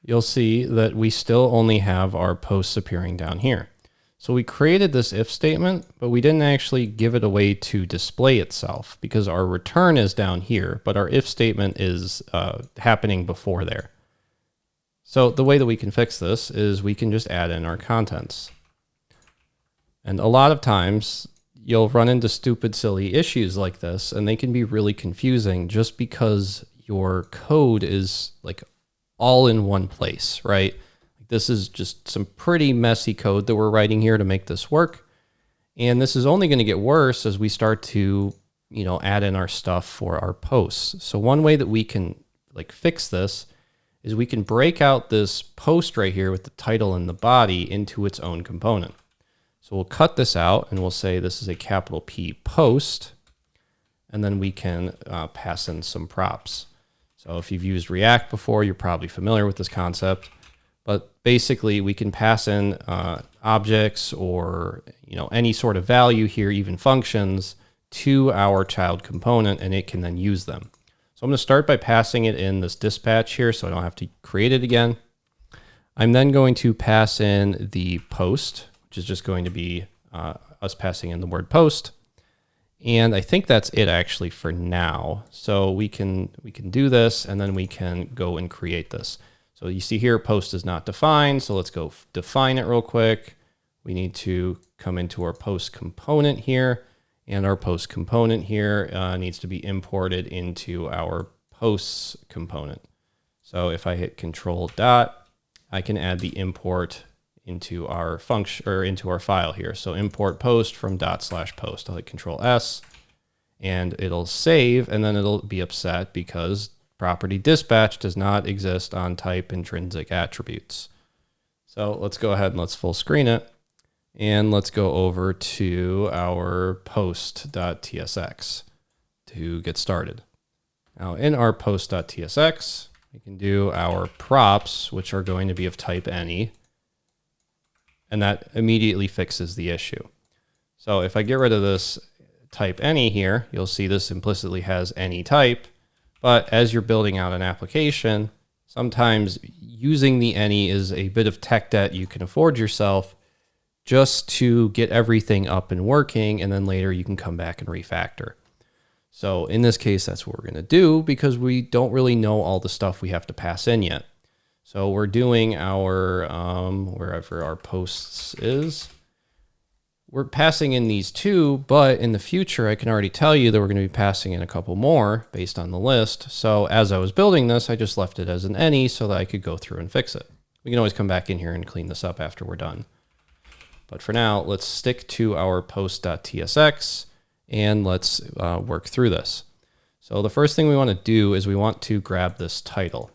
you'll see that we still only have our posts appearing down here. So we created this if statement, but we didn't actually give it a way to display itself because our return is down here, but our if statement is happening before there. So the way that we can fix this is we can just add in our contents. And a lot of times you'll run into stupid, silly issues like this, and they can be really confusing just because your code is like all in one place, right? This is just some pretty messy code that we're writing here to make this work. And this is only going to get worse as we start to, add in our stuff for our posts. So one way that we can fix this is we can break out this post right here with the title and the body into its own component. So we'll cut this out and we'll say this is a capital P post, and then we can pass in some props. So if you've used React before, you're probably familiar with this concept, but basically we can pass in objects or any sort of value here, even functions, to our child component, and it can then use them. So I'm going to start by passing it in this dispatch here so I don't have to create it again. I'm then going to pass in the post, which is just going to be us passing in the word post. And I think that's it actually for now. So we can do this and then we can go and create this. So you see here, post is not defined. So let's go define it real quick. We need to come into our post component here, and our post component here needs to be imported into our posts component. So if I hit control dot, I can add the import into our function or into our file here. So import post from ./post. I'll hit control S and it'll save, and then it'll be upset because property dispatch does not exist on type intrinsic attributes. So let's go ahead and let's full screen it. And let's go over to our post.tsx to get started. Now in our post.tsx, we can do our props, which are going to be of type any, and that immediately fixes the issue. So if I get rid of this type any here, you'll see this implicitly has any type, but as you're building out an application, sometimes using the any is a bit of tech debt you can afford yourself just to get everything up and working, and then later you can come back and refactor. So in this case, that's what we're going to do because we don't really know all the stuff we have to pass in yet. So we're doing our, wherever our posts is, we're passing in these two, but in the future, I can already tell you that we're going to be passing in a couple more based on the list. So as I was building this, I just left it as an any so that I could go through and fix it. We can always come back in here and clean this up after we're done. But for now, let's stick to our post.tsx and let's work through this. So the first thing we want to do is we want to grab this title.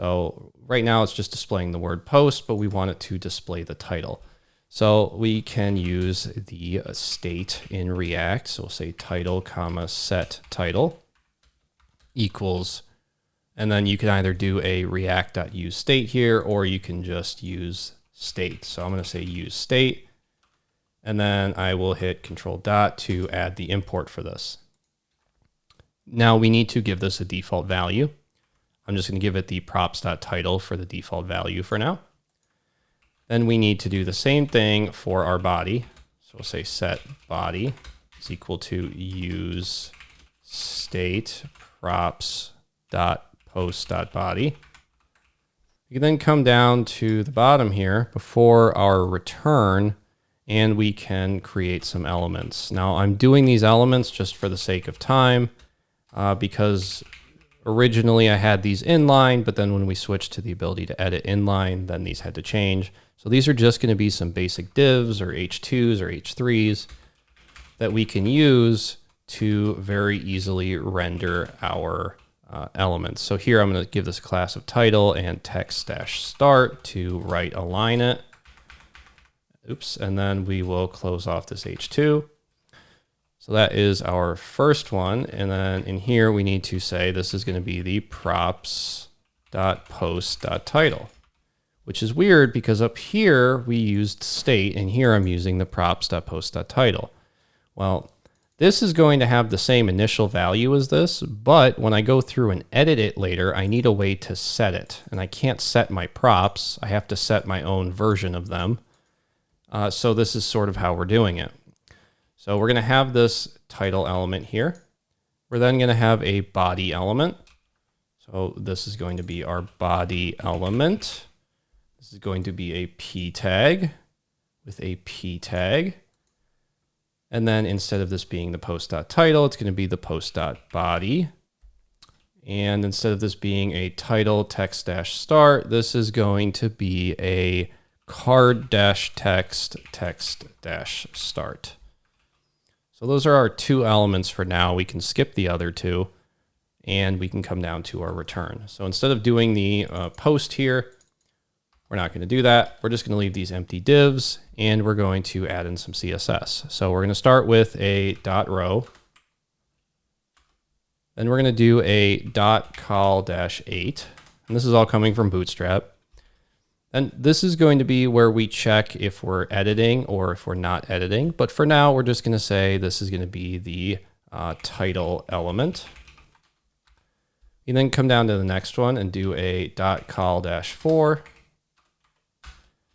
So right now it's just displaying the word post, but we want it to display the title. So we can use the state in React. So we'll say title, comma, set title equals, and then you can either do a react.useState here, or you can just use state. So I'm going to say use state, and then I will hit Control dot to add the import for this. Now we need to give this a default value. I'm just going to give it the props.title for the default value for now. Then we need to do the same thing for our body. So we'll say set body is equal to use state props.post.body. You can then come down to the bottom here before our return, and we can create some elements. Now I'm doing these elements just for the sake of time, because originally I had these inline, but then when we switched to the ability to edit inline, then these had to change. So these are just going to be some basic divs or H2s or H3s that we can use to very easily render our elements. So here I'm going to give this a class of title and text-start to right align it. Oops, and then we will close off this H2. So that is our first one. And then in here, we need to say this is going to be the props.post.title, which is weird because up here we used state, and here I'm using the props.post.title. Well, this is going to have the same initial value as this, but when I go through and edit it later, I need a way to set it. And I can't set my props. I have to set my own version of them. So this is sort of how we're doing it. So we're going to have this title element here. We're then going to have a body element. So this is going to be our body element. This is going to be a p tag with a p tag. And then instead of this being the post.title, it's going to be the post.body. And instead of this being a title text-start, this is going to be a card-text text-start. So those are our two elements for now. We can skip the other two, and we can come down to our return. So instead of doing the post here, we're not going to do that. We're just going to leave these empty divs, and we're going to add in some CSS. So we're going to start with a .row. Then we're going to do a .call-8, and this is all coming from Bootstrap. And this is going to be where we check if we're editing or if we're not editing. But for now, we're just going to say this is going to be the title element. You then come down to the next one and do a .call-4.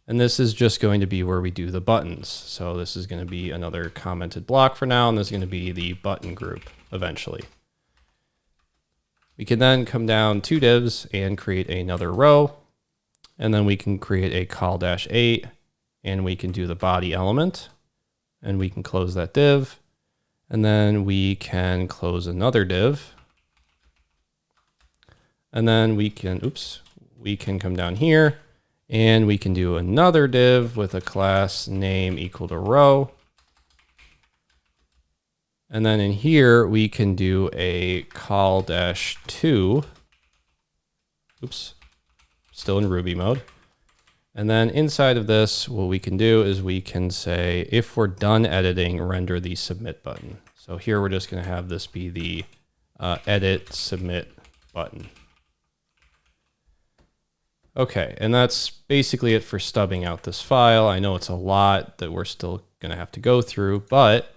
And this is just going to be where we do the buttons. So this is going to be another commented block for now, and this is going to be the button group eventually. We can then come down two divs and create another row. And then we can create a call-8, and we can do the body element, and we can close that div. And then we can close another div. And then we can, we can come down here, and we can do another div with a class name equal to row. And then in here, we can do a call-2. Still in Ruby mode. And then inside of this, what we can do is we can say, if we're done editing, render the submit button. So here we're just going to have this be the edit submit button. Okay, and that's basically it for stubbing out this file. I know it's a lot that we're still going to have to go through, but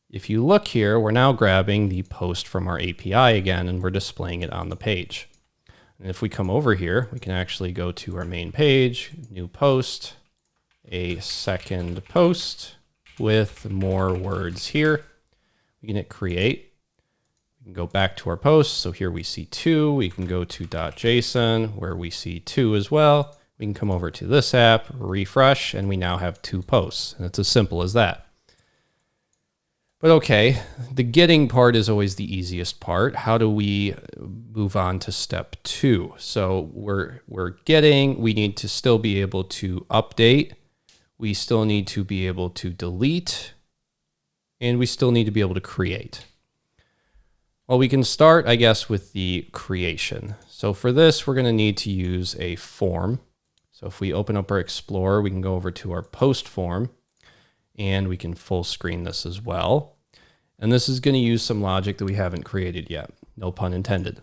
if you look here, we're now grabbing the post from our API again, and we're displaying it on the page. And if we come over here, we can actually go to our main page, new post, a second post with more words here. We can hit create. We can go back to our post. So here we see 2. We can go to .json where we see 2 as well. We can come over to this app, refresh, and we now have 2 posts. And it's as simple as that. But okay, the getting part is always the easiest part. How do we move on to step 2? So we're getting, we need to still be able to update. We still need to be able to delete, and we still need to be able to create. Well, we can start, I guess, with the creation. So for this, we're going to need to use a form. So if we open up our Explorer, we can go over to our post form, and we can full screen this as well. And this is going to use some logic that we haven't created yet. No pun intended.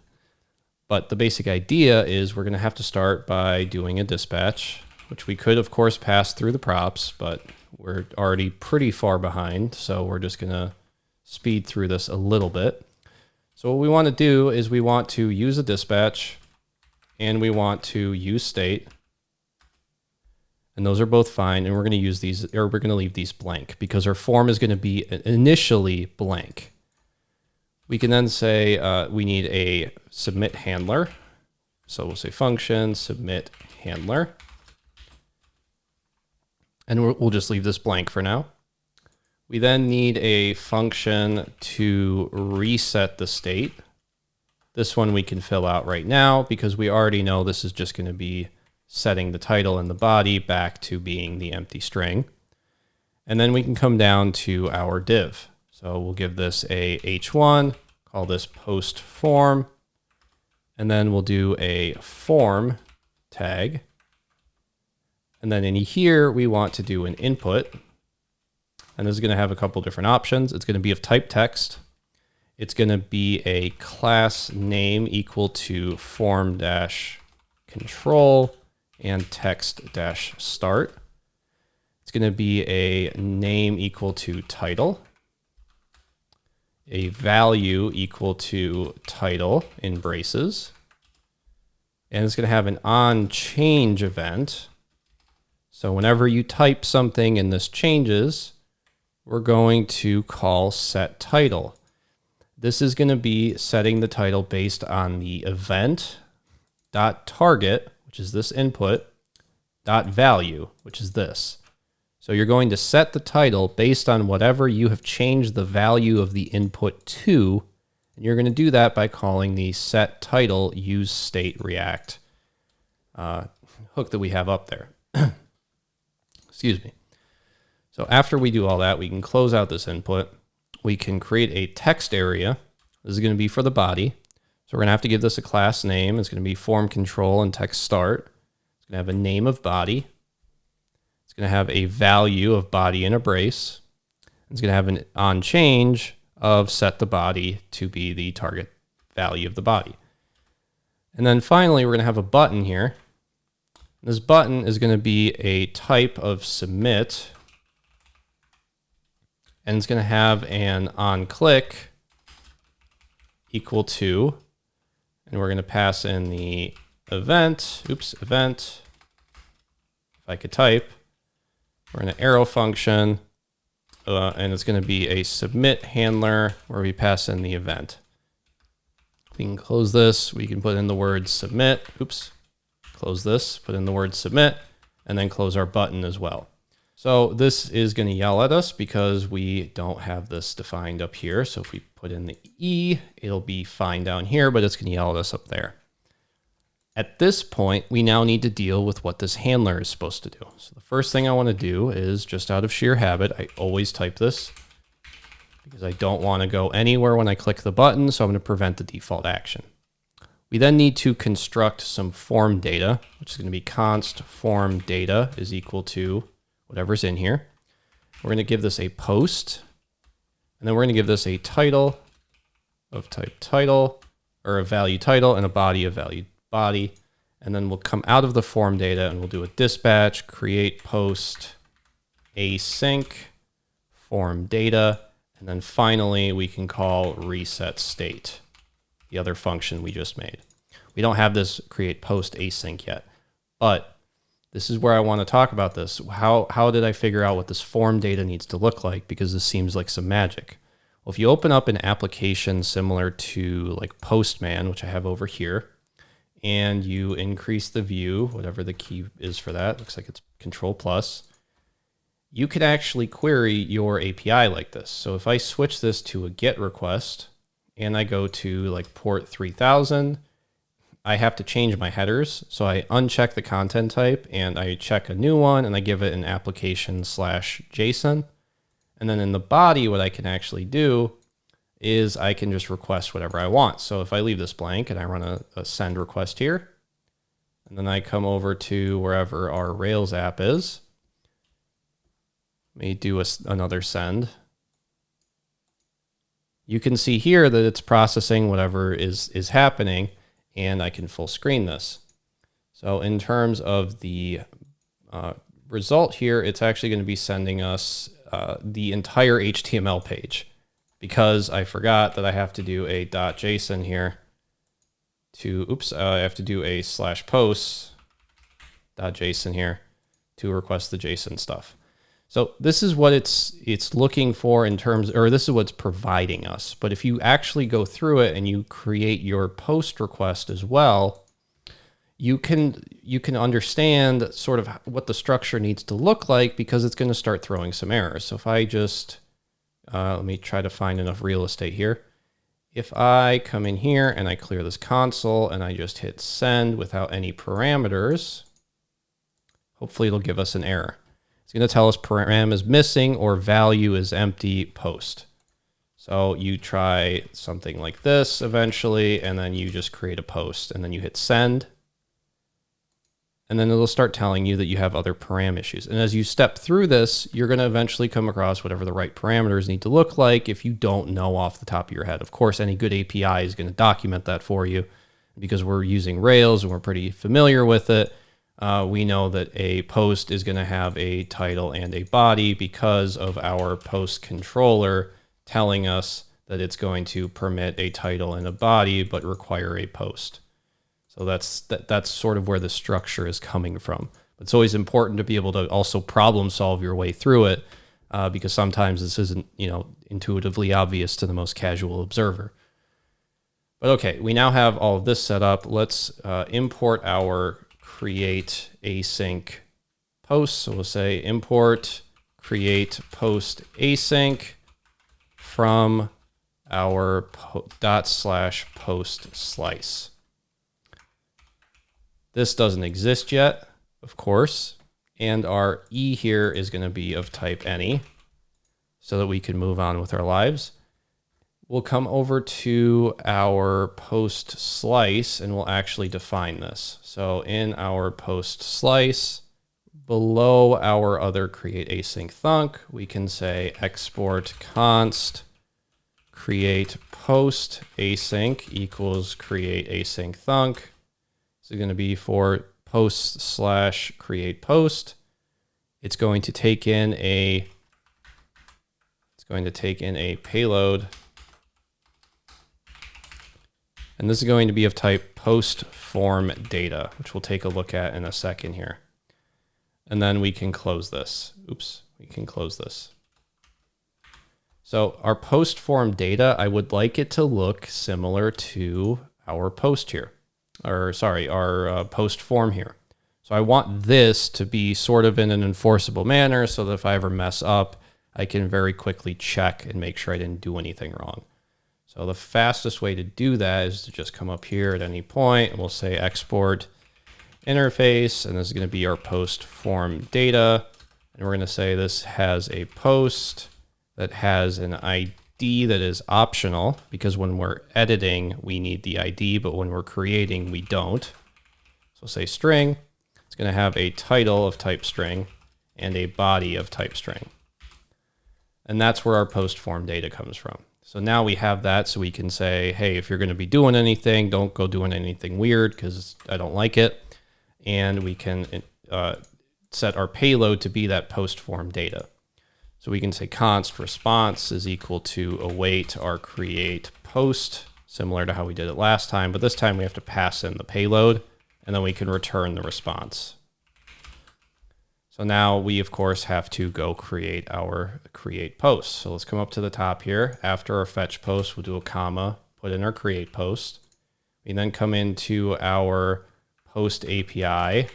But the basic idea is we're going to have to start by doing a dispatch, which we could, of course, pass through the props, but we're already pretty far behind. So we're just going to speed through this a little bit. So what we want to do is we want to use a dispatch, and we want to use state. And those are both fine. And we're going to use these, or we're going to leave these blank because our form is going to be initially blank. We can then say we need a submit handler. So we'll say function submit handler. And we'll just leave this blank for now. We then need a function to reset the state. This one we can fill out right now because we already know this is just going to be setting the title and the body back to being the empty string. And then we can come down to our div. So we'll give this a h1, call this post form, and then we'll do a form tag. And then in here, we want to do an input. And this is going to have a couple different options. It's going to be of type text. It's going to be a class name equal to form-control and text-start. It's going to be a name equal to title, a value equal to title in braces, and it's going to have an onChange event. So whenever you type something and this changes, we're going to call set title. This is going to be setting the title based on the event.target, which is this input, .value, which is this. So you're going to set the title based on whatever you have changed the value of the input to, and you're going to do that by calling the set title use state React hook that we have up there. Excuse me. So after we do all that, we can close out this input. We can create a text area. This is going to be for the body. So we're going to have to give this a class name. It's going to be form control and text start. It's going to have a name of body. It's going to have a value of body in a brace. It's going to have an onChange of set the body to be the target value of the body. And then finally, we're going to have a button here. This button is going to be a type of submit. And it's going to have an onClick equal to, and we're going to pass in the event, event. If I could type, we're in an arrow function, and it's going to be a submit handler where we pass in the event. We can close this. We can put in the word submit. Close this, put in the word submit, and then close our button as well. So this is going to yell at us because we don't have this defined up here. So if we put in the E, it'll be fine down here, but it's going to yell at us up there. At this point, we now need to deal with what this handler is supposed to do. So the first thing I want to do is, just out of sheer habit, I always type this because I don't want to go anywhere when I click the button, so I'm going to prevent the default action. We then need to construct some form data, which is going to be const form data is equal to whatever's in here. We're going to give this a post, and then we're going to give this a title of type title, or a value title, and a body of value body. And then we'll come out of the form data and we'll do a dispatch, create post, async, form data, and then finally we can call reset state, the other function we just made. We don't have this create post async yet, but this is where I want to talk about this. How did I figure out what this form data needs to look like? Because this seems like some magic. Well, if you open up an application similar to like Postman, which I have over here, and you increase the view, whatever the key is for that, looks like it's Control+, you could actually query your API like this. So if I switch this to a GET request and I go to like port 3000, I have to change my headers. So I uncheck the content type and I check a new one and I give it an application/JSON. And then in the body, what I can actually do is I can just request whatever I want. So if I leave this blank and I run a send request here, and then I come over to wherever our Rails app is, let me do another send. You can see here that it's processing whatever is happening, and I can full screen this. So in terms of the result here, it's actually going to be sending us the entire HTML page, because I forgot that I have to do a .json here to, I have to do a /posts.json here to request the JSON stuff. So this is what it's looking for in terms, or this is what's providing us. But if you actually go through it and you create your post request as well, you can understand sort of what the structure needs to look like, because it's going to start throwing some errors. So if I just, let me try to find enough real estate here. If I come in here and I clear this console and I just hit send without any parameters, hopefully it'll give us an error. It's going to tell us param is missing or value is empty post. So you try something like this eventually, and then you just create a post and then you hit send. And then it'll start telling you that you have other param issues. And as you step through this, you're going to eventually come across whatever the right parameters need to look like if you don't know off the top of your head. Of course, any good API is going to document that for you, because we're using Rails and we're pretty familiar with it. We know that a post is going to have a title and a body because of our post controller telling us that it's going to permit a title and a body, but require a post. So that's sort of where the structure is coming from. But it's always important to be able to also problem solve your way through it, because sometimes this isn't, intuitively obvious to the most casual observer. But okay, we now have all of this set up. Let's import our create async post. So we'll say import create post async from our ./PostSlice. This doesn't exist yet, of course, and our E here is going to be of type any, so that we can move on with our lives. We'll come over to our PostSlice and we'll actually define this. So in our PostSlice, below our other createAsyncThunk, we can say export const create post async equals createAsyncThunk. This is going to be for post/create post. It's going to take in a payload. And this is going to be of type post form data, which we'll take a look at in a second here. And then we can close this. We can close this. So our post form data, I would like it to look similar to our post here, or sorry, our post form here. So I want this to be sort of in an enforceable manner so that if I ever mess up, I can very quickly check and make sure I didn't do anything wrong. So the fastest way to do that is to just come up here at any point and we'll say export interface, and this is going to be our post form data. And we're going to say this has a post that has an ID that is optional, because when we're editing, we need the ID, but when we're creating, we don't. So we'll say string. It's going to have a title of type string and a body of type string. And that's where our post form data comes from. So now we have that, so we can say, hey, if you're going to be doing anything, don't go doing anything weird because I don't like it. And we can set our payload to be that post form data. So we can say const response is equal to await our create post, similar to how we did it last time, but this time we have to pass in the payload and then we can return the response. So now we, of course, have to go create our create post. So let's come up to the top here. After our fetch post, we'll do a comma, put in our create post. We then come into our post API.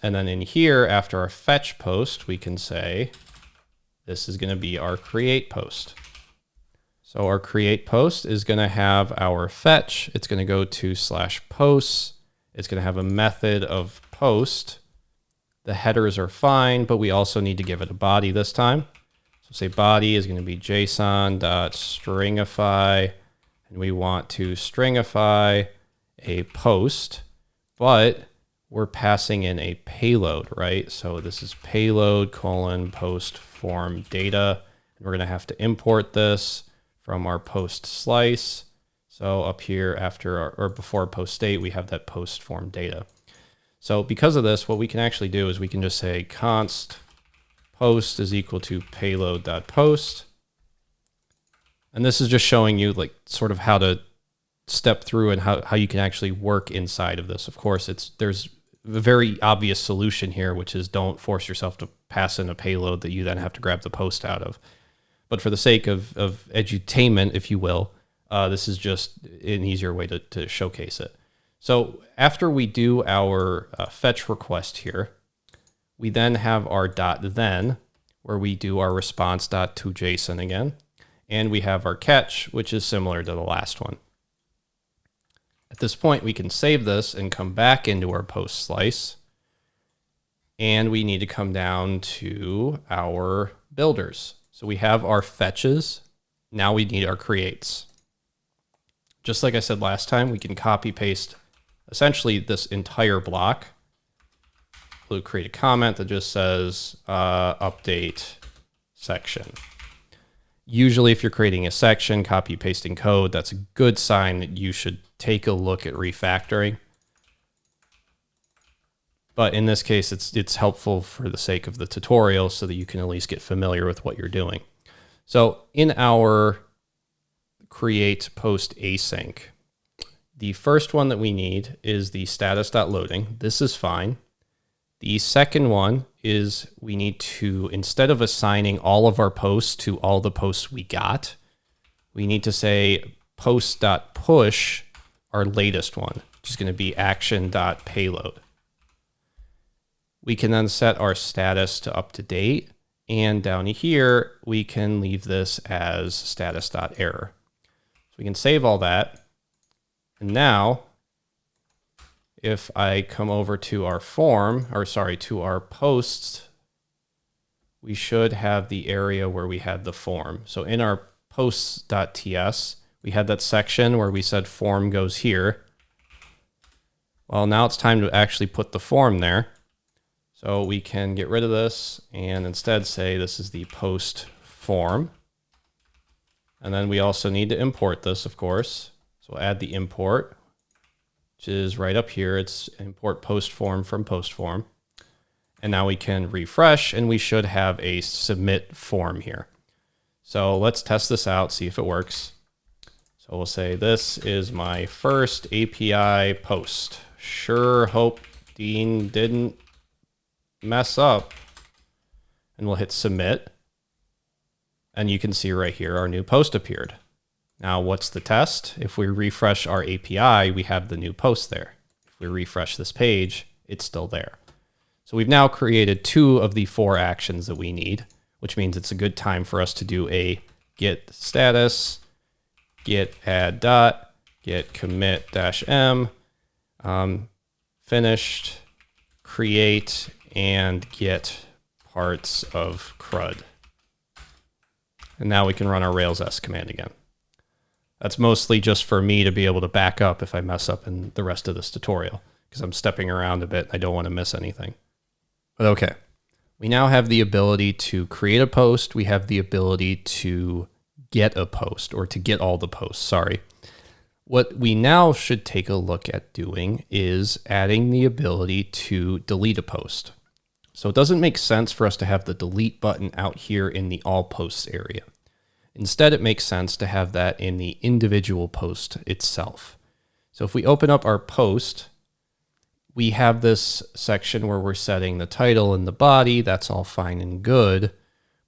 And then in here, after our fetch post, we can say, this is going to be our create post. So our create post is going to have our fetch. It's going to go to /posts. It's going to have a method of post. The headers are fine, but we also need to give it a body this time. So say body is going to be JSON.stringify, and we want to stringify a post, but we're passing in a payload, right? So this is payload : post form data. And we're going to have to import this from our PostSlice. So up here after or before post state, we have that post form data. So because of this, what we can actually do is we can just say const post is equal to payload.post. And this is just showing you like sort of how to step through and how you can actually work inside of this. Of course, there's a very obvious solution here, which is don't force yourself to pass in a payload that you then have to grab the post out of. But for the sake of edutainment, if you will, this is just an easier way to showcase it. So after we do our fetch request here, we then have our .then, where we do our response.toJSON again. And we have our catch, which is similar to the last one. At this point, we can save this and come back into our PostSlice. And we need to come down to our builders. So we have our fetches. Now we need our creates. Just like I said last time, we can copy paste essentially this entire block. We'll create a comment that just says update section. Usually if you're creating a section, copy pasting code, that's a good sign that you should take a look at refactoring. But in this case, it's helpful for the sake of the tutorial so that you can at least get familiar with what you're doing. So in our create post async, the first one that we need is the status.loading. This is fine. The second one is we need to, instead of assigning all of our posts to all the posts we got, we need to say post.push our latest one, which is going to be action.payload. We can then set our status to up to date. And down here, we can leave this as status.error. So we can save all that. And now, if I come over to our form, or sorry, to our posts, we should have the area where we had the form. So in our posts.ts, we had that section where we said form goes here. Well, now it's time to actually put the form there. So we can get rid of this and instead say this is the post form. And then we also need to import this, of course. So we'll add the import, which is right up here. It's import post form from post form. And now we can refresh and we should have a submit form here. So let's test this out, see if it works. So we'll say this is my first API post. Sure hope Dean didn't mess up. And we'll hit submit. And you can see right here our new post appeared. Now what's the test? If we refresh our API, we have the new post there. If we refresh this page, it's still there. So we've now created 2 of the 4 actions that we need, which means it's a good time for us to do a get status, get add dot, get commit -m, finished, create, and get parts of CRUD. And now we can run our Rails S command again. That's mostly just for me to be able to back up if I mess up in the rest of this tutorial, because I'm stepping around a bit and I don't want to miss anything. But okay, we now have the ability to create a post. We have the ability to get a post, or to get all the posts, sorry. What we now should take a look at doing is adding the ability to delete a post. So it doesn't make sense for us to have the delete button out here in the all posts area. Instead, it makes sense to have that in the individual post itself. So if we open up our post, we have this section where we're setting the title and the body. That's all fine and good.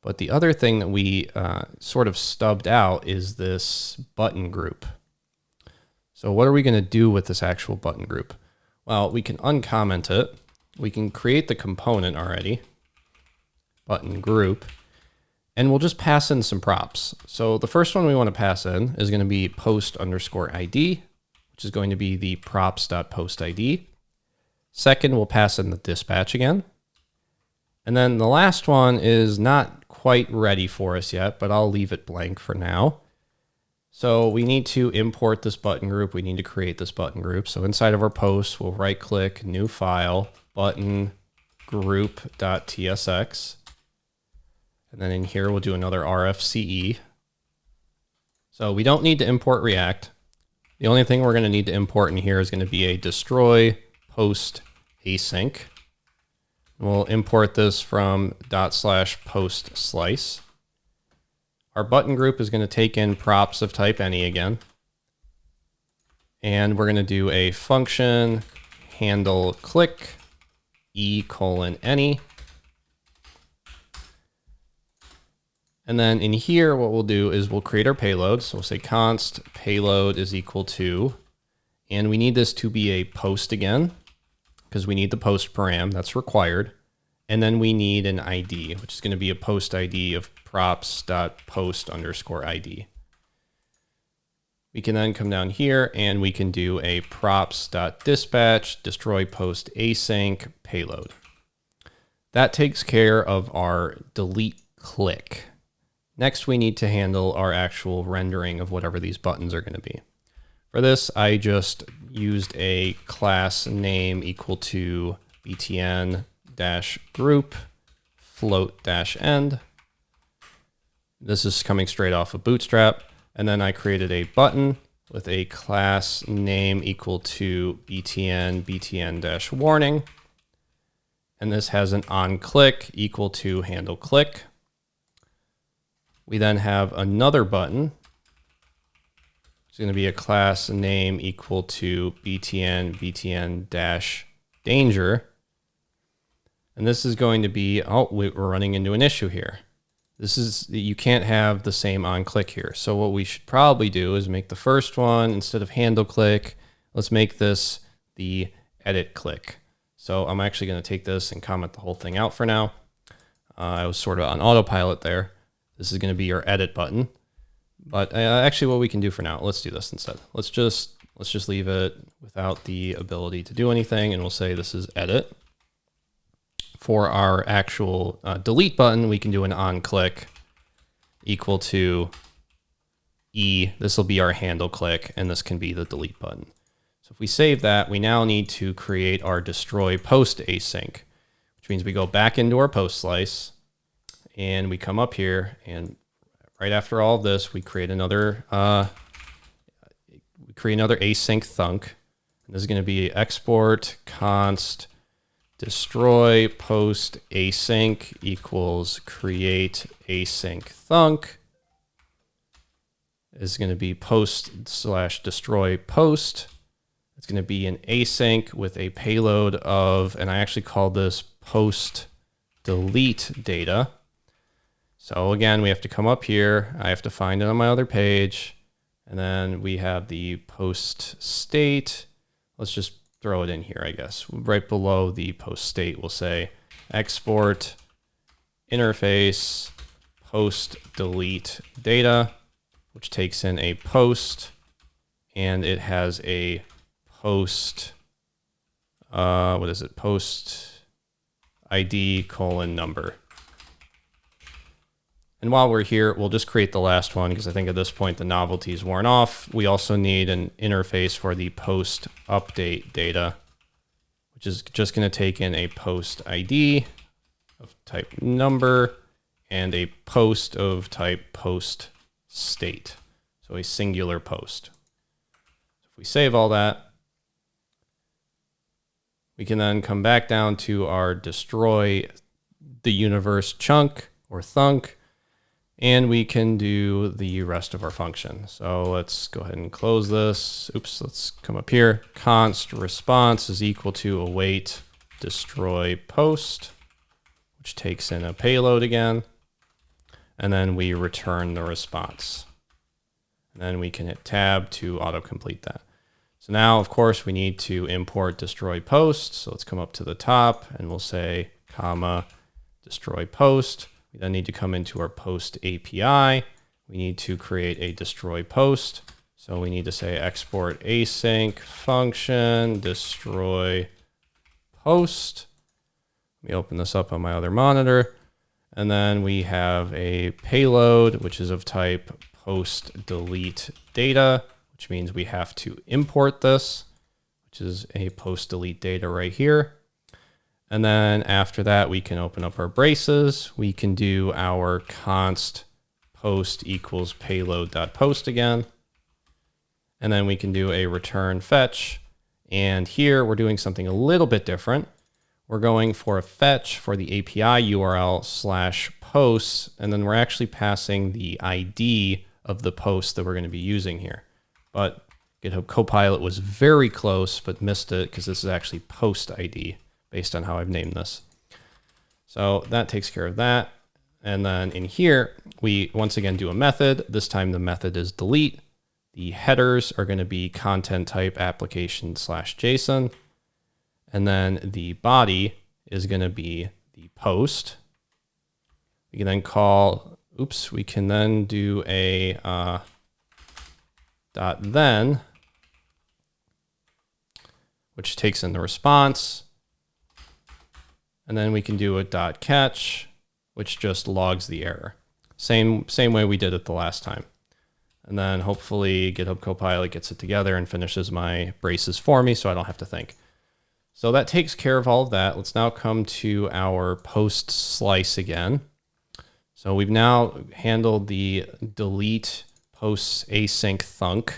But the other thing that we sort of stubbed out is this button group. So what are we going to do with this actual button group? Well, we can uncomment it. We can create the component already, button group, and we'll just pass in some props. So the first one we want to pass in is going to be post_ID, which is going to be the props.postID. Second, we'll pass in the dispatch again. And then the last one is not quite ready for us yet, but I'll leave it blank for now. So we need to import this button group. We need to create this button group. So inside of our post, we'll right click, new file, button group.tsx. And then in here, we'll do another RFCE. So we don't need to import React. The only thing we're going to need to import in here is going to be a destroy post async. We'll import this from /PostSlice. Our button group is going to take in props of type any again. And we're going to do a function handle click e:any. And then in here, what we'll do is we'll create our payload. So we'll say const payload is equal to, and we need this to be a post again, because we need the post param, that's required. And then we need an ID, which is going to be a post ID of props.post_ID. We can then come down here and we can do a props.dispatch destroy post async payload. That takes care of our delete click. Next, we need to handle our actual rendering of whatever these buttons are going to be. For this, I just used a class name equal to btn-group float-end. This is coming straight off of Bootstrap. And then I created a button with a class name equal to btn-warning. And this has an onClick equal to handle click. We then have another button. It's going to be a class name equal to btn-danger. And this is going to be, oh, we're running into an issue here. This is, you can't have the same onClick here. So what we should probably do is make the first one, instead of handle click, let's make this the edit click. So I'm actually going to take this and comment the whole thing out for now. I was sort of on autopilot there. This is going to be your edit button. But actually what we can do for now, let's do this instead. Let's just leave it without the ability to do anything, and we'll say this is edit. For our actual delete button, we can do an onClick equal to E. This will be our handle click, and this can be the delete button. So if we save that, we now need to create our destroy post async, which means we go back into our PostSlice, and we come up here, and right after all of this, we create another AsyncThunk. And this is going to be export const destroy post async equals createAsyncThunk. Is going to be post/destroy post. It's going to be an async with a payload of, and I actually call this post delete data. So again, we have to come up here. I have to find it on my other page. And then we have the post state. Let's just throw it in here, I guess. Right below the post state, we'll say export interface post delete data, which takes in a post, and it has a post, post ID : number. And while we're here, we'll just create the last one because I think at this point the novelty is worn off. We also need an interface for the post update data, which is just going to take in a post ID of type number and a post of type post state. So a singular post. If we save all that, we can then come back down to our destroy the universe chunk or thunk, and we can do the rest of our function. So let's go ahead and close this. Oops, let's come up here. Const response is equal to await destroy post, which takes in a payload again. And then we return the response. And then we can hit tab to autocomplete that. So now, of course, we need to import destroy post. So let's come up to the top and we'll say, comma, destroy post. We then need to come into our post API. We need to create a destroy post. So we need to say export async function destroy post. Let me open this up on my other monitor. And then we have a payload, which is of type post delete data, which means we have to import this, which is a post delete data right here. And then after that, we can open up our braces. We can do our const post equals payload.post again. And then we can do a return fetch. And here we're doing something a little bit different. We're going for a fetch for the API URL /posts, and then we're actually passing the ID of the post that we're going to be using here. But GitHub Copilot was very close, but missed it because this is actually post ID based on how I've named this. So that takes care of that. And then in here, we once again do a method. This time the method is delete. The headers are going to be content type application /JSON. And then the body is going to be the post. We can then call, we can then do a .then, which takes in the response. And then we can do a .catch, which just logs the error. Same way we did it the last time. And then hopefully GitHub Copilot gets it together and finishes my braces for me so I don't have to think. So that takes care of all of that. Let's now come to our PostSlice again. So we've now handled the delete PostAsyncThunk.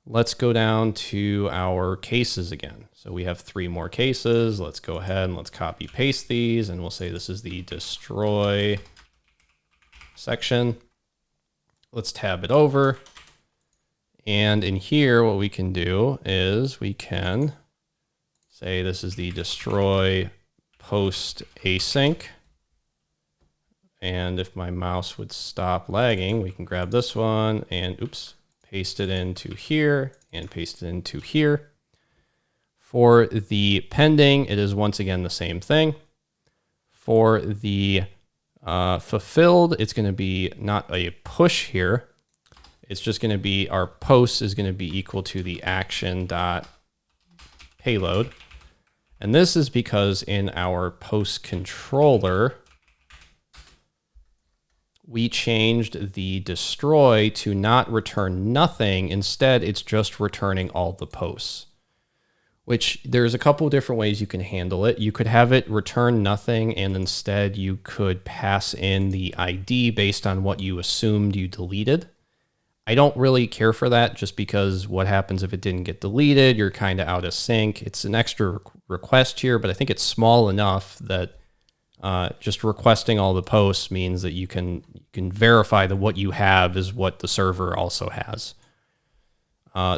Let's go down to our cases again. So we have 3 more cases. Let's go ahead and let's copy paste these, and we'll say this is the destroy section. Let's tab it over. And in here, what we can do is we can say this is the destroy post async. And if my mouse would stop lagging, we can grab this one and paste it into here and paste it into here. For the pending, it is once again the same thing. For the fulfilled, it's going to be not a push here. It's just going to be our post is going to be equal to the action.payload. And this is because in our post controller, we changed the destroy to not return nothing. Instead, it's just returning all the posts, which there's a couple of different ways you can handle it. You could have it return nothing, and instead you could pass in the ID based on what you assumed you deleted. I don't really care for that just because what happens if it didn't get deleted? You're kind of out of sync. It's an extra request here, but I think it's small enough that just requesting all the posts means that you can verify that what you have is what the server also has.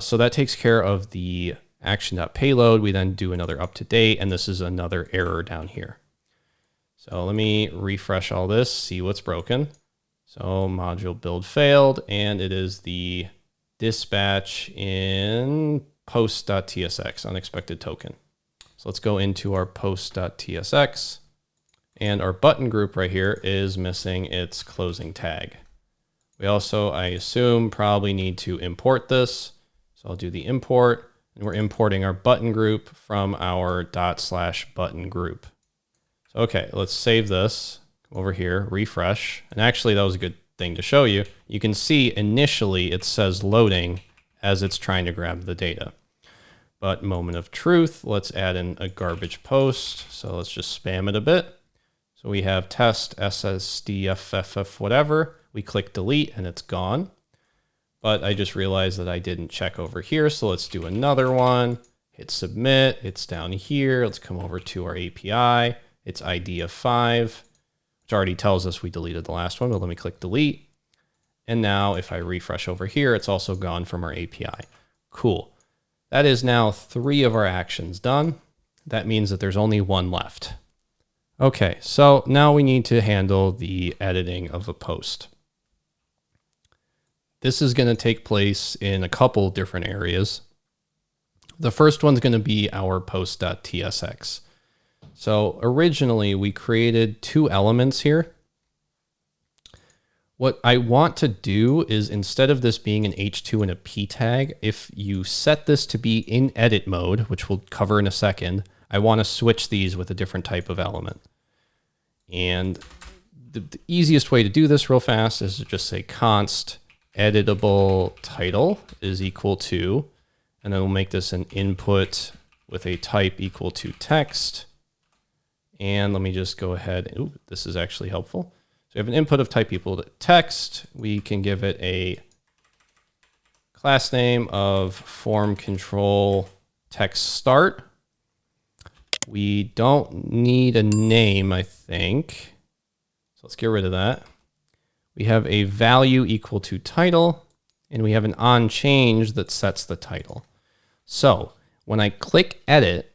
So that takes care of the action.payload. We then do another up to date, and this is another error down here. So let me refresh all this, see what's broken. So module build failed, and it is the dispatch in post.tsx, unexpected token. So let's go into our post.tsx, and our button group right here is missing its closing tag. We also, I assume, probably need to import this. So I'll do the import, and we're importing our button group from our /button group. So, okay, let's save this. Over here, refresh. And actually, that was a good thing to show you. You can see initially it says loading as it's trying to grab the data. But moment of truth, let's add in a garbage post. So let's just spam it a bit. So we have test ssdff whatever. We click delete and it's gone. But I just realized that I didn't check over here. So let's do another one. Hit submit. It's down here. Let's come over to our API. It's ID of 5. Already tells us we deleted the last one, but let me click delete. And now if I refresh over here, it's also gone from our API. Cool. That is now 3 of our actions done. That means that there's only 1 left. Okay, so now we need to handle the editing of a post. This is going to take place in a couple different areas. The first one's going to be our post.tsx. So originally we created 2 elements here. What I want to do is instead of this being an H2 and a P tag, if you set this to be in edit mode, which we'll cover in a second, I want to switch these with a different type of element. And the easiest way to do this real fast is to just say const editable title is equal to, and then we'll make this an input with a type equal to text. And let me just go ahead. Ooh, this is actually helpful. So we have an input of type equal to text. We can give it a class name of form control text start. We don't need a name, I think. So let's get rid of that. We have a value equal to title, and we have an onChange that sets the title. So when I click edit,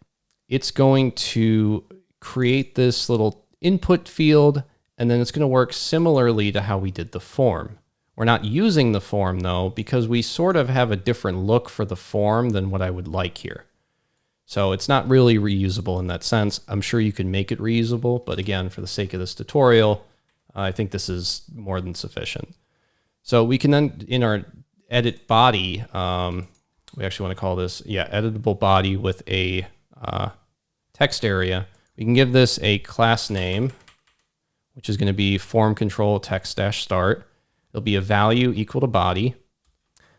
it's going to create this little input field, and then it's going to work similarly to how we did the form. We're not using the form though, because we sort of have a different look for the form than what I would like here. So it's not really reusable in that sense. I'm sure you can make it reusable, but again, for the sake of this tutorial, I think this is more than sufficient. So we can then, in our edit body, we actually want to call this, editable body with a text area. We can give this a class name, which is going to be form control text-start. It'll be a value equal to body.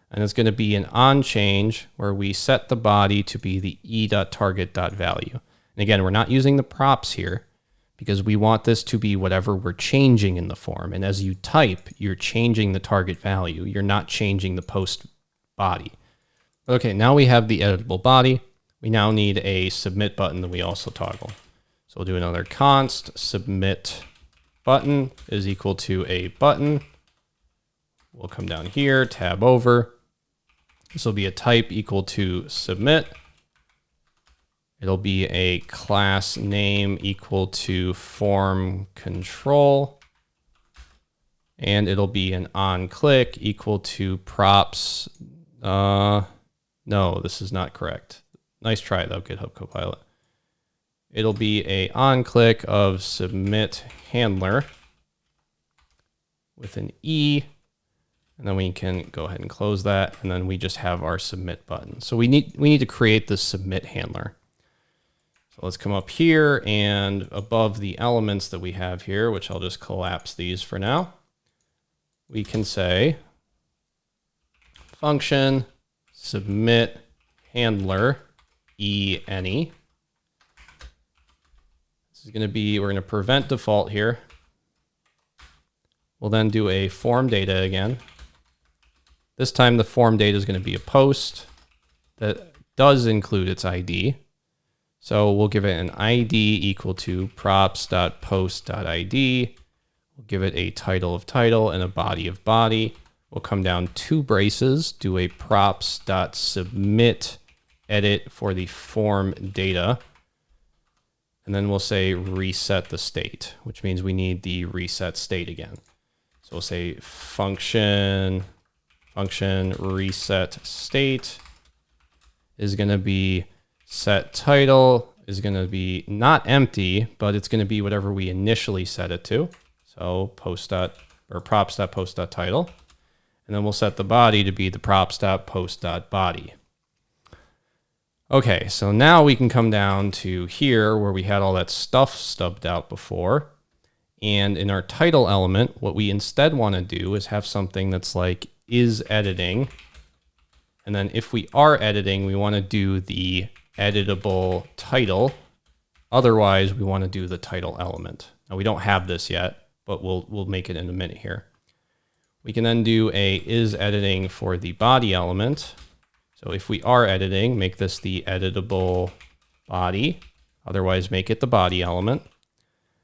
And it's going to be an onChange where we set the body to be the e.target.value. And again, we're not using the props here because we want this to be whatever we're changing in the form. And as you type, you're changing the target value. You're not changing the post body. Okay, now we have the editable body. We now need a submit button that we also toggle. So we'll do another const submit button is equal to a button. We'll come down here, tab over. This will be a type equal to submit. It'll be a class name equal to form control. And it'll be an onClick equal to props. No, this is not correct. Nice try though, GitHub Copilot. It'll be a onClick of submit handler with an E. And then we can go ahead and close that. And then we just have our submit button. So we need to create this submit handler. So let's come up here and above the elements that we have here, which I'll just collapse these for now. We can say function submit handler any. This is going to be, we're going to prevent default here. We'll then do a form data again. This time the form data is going to be a post that does include its ID. So we'll give it an ID equal to props.post.id. We'll give it a title of title and a body of body. We'll come down 2 braces, do a props.submit edit for the form data. And then we'll say reset the state, which means we need the reset state again. So we'll say function reset state is going to be set title is going to be not empty, but it's going to be whatever we initially set it to. So props.post.title. And then we'll set the body to be the props.post.body. Okay, so now we can come down to here where we had all that stuff stubbed out before. And in our title element, what we instead want to do is have something that's like is editing. And then if we are editing, we want to do the editable title. Otherwise, we want to do the title element. Now we don't have this yet, but we'll make it in a minute here. We can then do a is editing for the body element. So if we are editing, make this the editable body. Otherwise, make it the body element.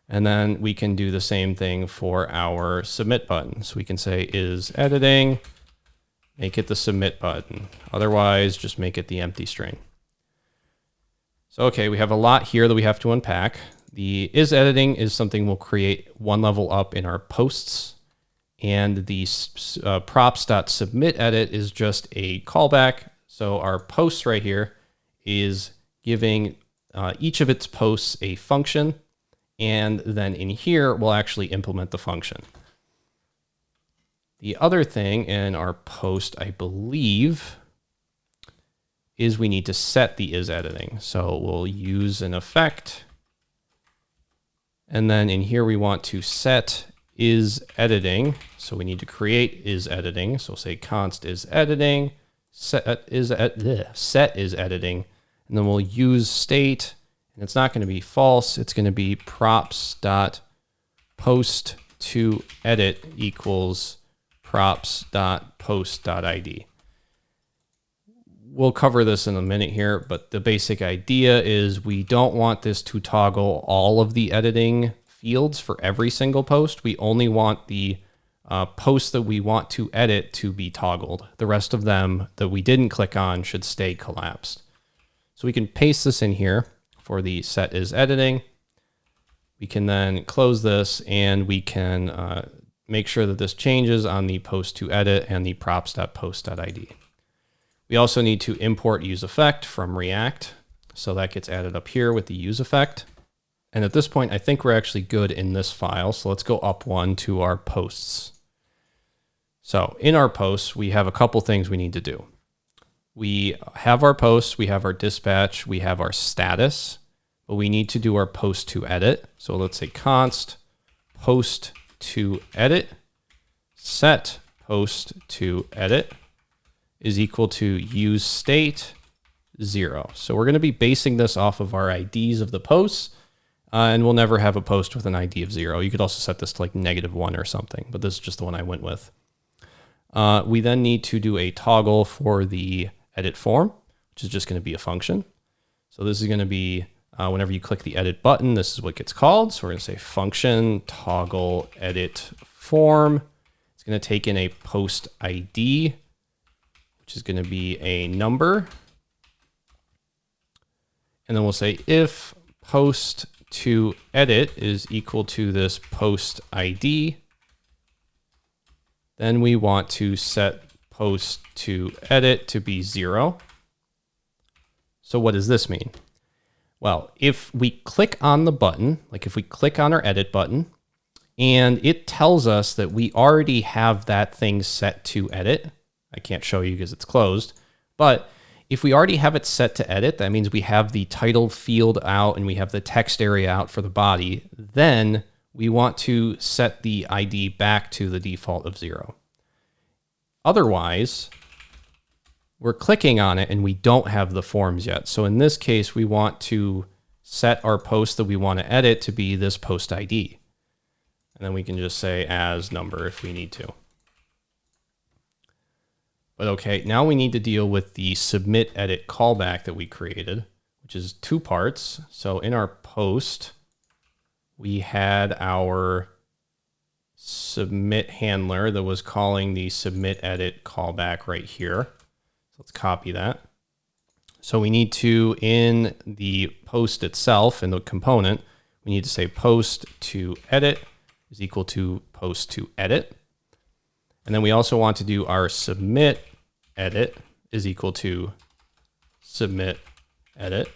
And then we can do the same thing for our submit button. So we can say is editing, make it the submit button. Otherwise, just make it the empty string. So, okay, we have a lot here that we have to unpack. The is editing is something we'll create one level up in our posts. And the props.submit edit is just a callback. So our post right here is giving each of its posts a function. And then in here, we'll actually implement the function. The other thing in our post, I believe, is we need to set the isEditing. So we'll use an effect. And then in here, we want to set isEditing. So we need to create isEditing. So we'll say const isEditing, set isEditing, and then we'll use state. And it's not going to be false. It's going to be props.post2edit equals props.post.id. We'll cover this in a minute here, but the basic idea is we don't want this to toggle all of the editing fields for every single post. We only want the posts that we want to edit to be toggled. The rest of them that we didn't click on should stay collapsed. So we can paste this in here for the set isEditing. We can then close this and we can make sure that this changes on the post2edit and the props.post.id. We also need to import useEffect from React. So that gets added up here with the useEffect. And at this point, I think we're actually good in this file. So let's go up one to our posts. So in our posts, we have a couple things we need to do. We have our posts, we have our dispatch, we have our status, but we need to do our post2edit. So let's say const post2edit set post2edit is equal to useState 0. So we're going to be basing this off of our IDs of the posts, and we'll never have a post with an ID of 0. You could also set this to like -1 or something, but this is just the one I went with. We then need to do a toggle for the edit form, which is just going to be a function. So this is going to be whenever you click the edit button, this is what gets called. So we're going to say function toggle edit form. It's going to take in a post ID, which is going to be a number. And then we'll say if post2edit is equal to this post ID, then we want to set post2edit to be 0. So what does this mean? Well, if we click on the button, like if we click on our edit button, and it tells us that we already have that thing set to edit. I can't show you because it's closed, but if we already have it set to edit, that means we have the title field out and we have the text area out for the body. Then we want to set the ID back to the default of 0. Otherwise, we're clicking on it and we don't have the forms yet. So in this case, we want to set our post that we want to edit to be this post ID. And then we can just say as number if we need to. But okay, now we need to deal with the submit edit callback that we created, which is 2 parts. So in our post, we had our submit handler that was calling the submit edit callback right here. So let's copy that. So we need to, in the post itself, in the component, we need to say post2edit is equal to post2edit. And then we also want to do our submit edit is equal to submit edit.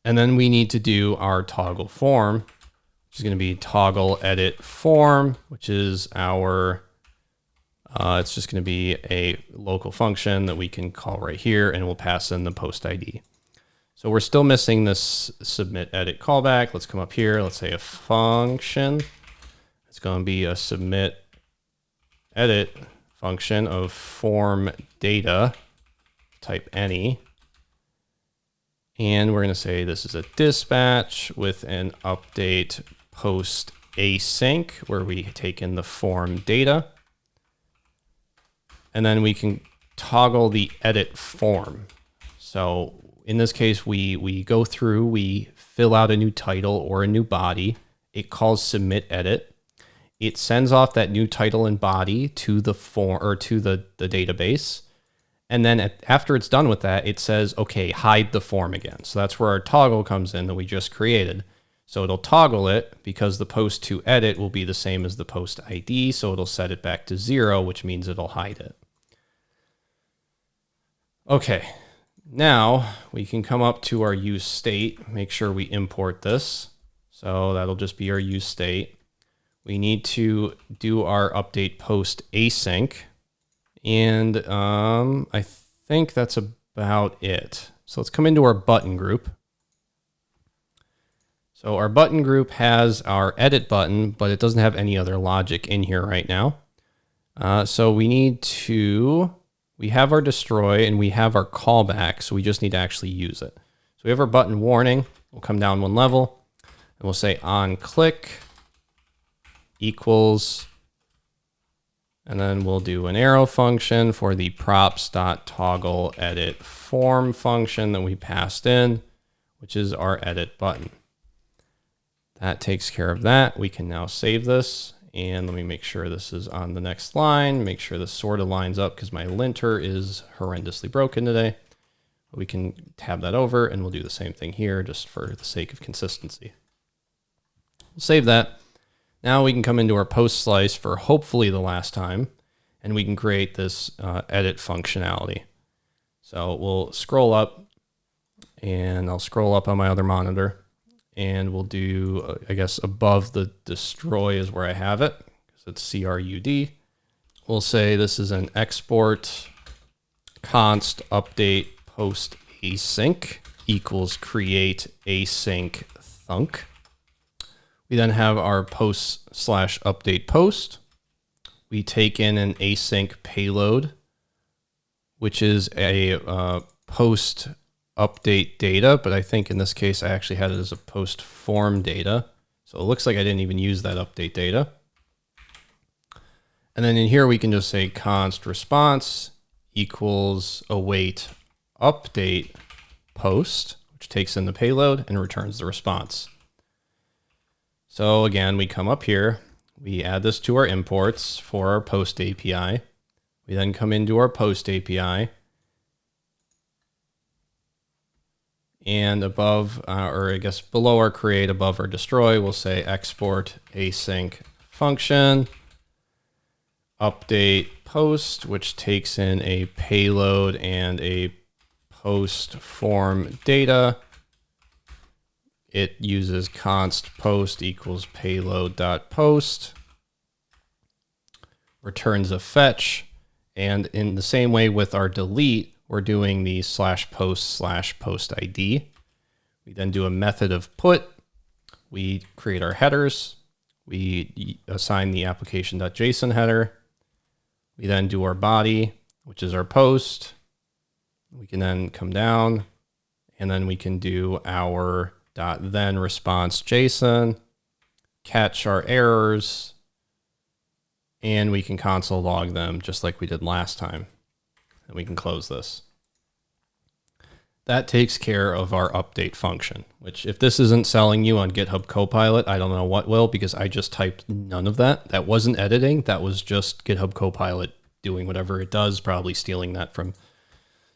And then we need to do our toggle form, which is going to be toggle edit form, which is our, it's just going to be a local function that we can call right here, and we'll pass in the post ID. So we're still missing this submit edit callback. Let's come up here. Let's say a function. It's going to be a submit edit function of form data, type any. And we're going to say this is a dispatch with an update post async, where we take in the form data. And then we can toggle the edit form. So in this case, we go through, we fill out a new title or a new body. It calls submit edit. It sends off that new title and body to the form or to the database. And then after it's done with that, it says, okay, hide the form again. So that's where our toggle comes in that we just created. So it'll toggle it because the post2edit will be the same as the post ID. So it'll set it back to 0, which means it'll hide it. Okay, now we can come up to our use state, make sure we import this. So that'll just be our use state. We need to do our update post async. And I think that's about it. So let's come into our button group. So our button group has our edit button, but it doesn't have any other logic in here right now. So we have our destroy and we have our callback. So we just need to actually use it. So we have our button warning. We'll come down one level and we'll say on click equals, and then we'll do an arrow function for the props.toggle edit form function that we passed in, which is our edit button. That takes care of that. We can now save this. And let me make sure this is on the next line. Make sure this sort of lines up because my linter is horrendously broken today. We can tab that over and we'll do the same thing here just for the sake of consistency. We'll save that. Now we can come into our PostSlice for hopefully the last time, and we can create this edit functionality. So we'll scroll up, and I'll scroll up on my other monitor, and we'll do, I guess, above the destroy is where I have it, because it's CRUD. We'll say this is an export const update post async equals createAsyncThunk. We then have our post/update post. We take in an async payload, which is a post update data, but I think in this case I actually had it as a post form data. So it looks like I didn't even use that update data. And then in here we can just say const response equals await update post, which takes in the payload and returns the response. So again, we come up here, we add this to our imports for our post API. We then come into our post API, and above, or I guess below our create, above our destroy, we'll say export async function, update post, which takes in a payload and a post form data. It uses const post equals payload.post, returns a fetch, and in the same way with our delete, we're doing the /post/post ID. We then do a method of put. We create our headers. We assign the application.json header. We then do our body, which is our post. We can then come down, and then we can do our .then response JSON, catch our errors, and we can console log them just like we did last time. And we can close this. That takes care of our update function, which if this isn't selling you on GitHub Copilot, I don't know what will, because I just typed none of that. That wasn't editing. That was just GitHub Copilot doing whatever it does, probably stealing that from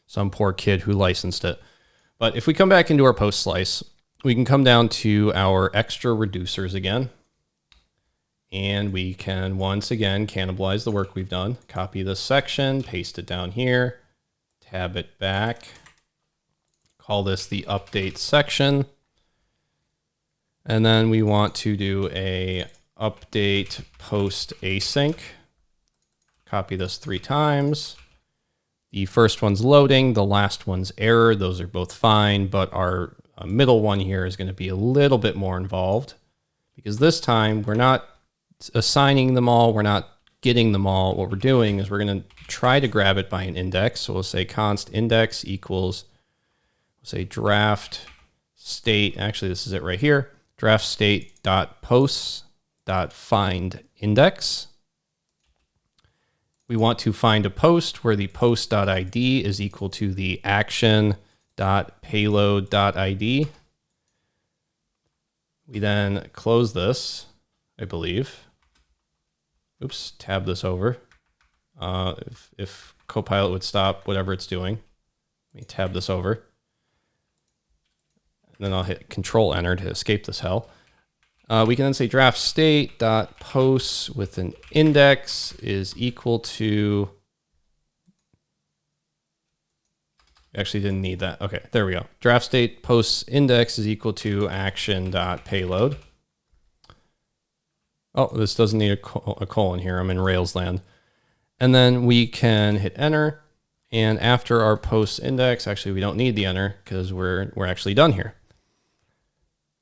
some poor kid who licensed it. But if we come back into our PostSlice, we can come down to our extra reducers again, and we can once again cannibalize the work we've done. Copy this section, paste it down here, tab it back, call this the update section, and then we want to do a update post async. Copy this 3 times. The first one's loading, the last one's error. Those are both fine, but our middle one here is going to be a little bit more involved, because this time we're not assigning them all, we're not getting them all. What we're doing is we're going to try to grab it by an index. So we'll say const index equals, we'll say draft state, actually this is it right here, draft state dot posts dot find index. We want to find a post where the post.id is equal to the action.payload.id. We then close this, I believe. Oops, tab this over. If Copilot would stop whatever it's doing, let me tab this over. And then I'll hit Control Enter to escape this hell. We can then say draft state dot posts with an index is equal to, actually didn't need that. Okay, there we go. Draft state posts index is equal to action dot payload. Oh, this doesn't need a colon here. I'm in Rails land. And then we can hit enter, And after our post index, actually we don't need the enter because we're actually done here.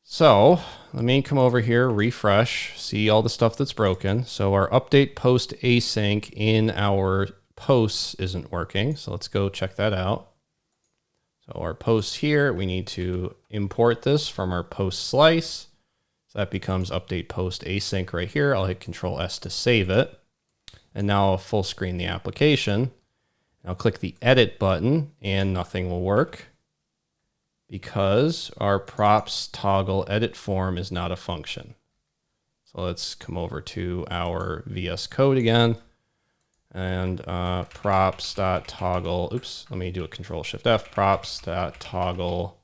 So let me come over here, refresh, see all the stuff that's broken. So our update post async in our posts isn't working. So let's go check that out. So our posts here, we need to import this from our PostSlice. So that becomes update post async right here. I'll hit Control S to save it. And now I'll full screen the application. I'll click the edit button and nothing will work because our props toggle edit form is not a function. So let's come over to our VS Code again and props.toggle, oops, let me do a Control Shift F, props.toggle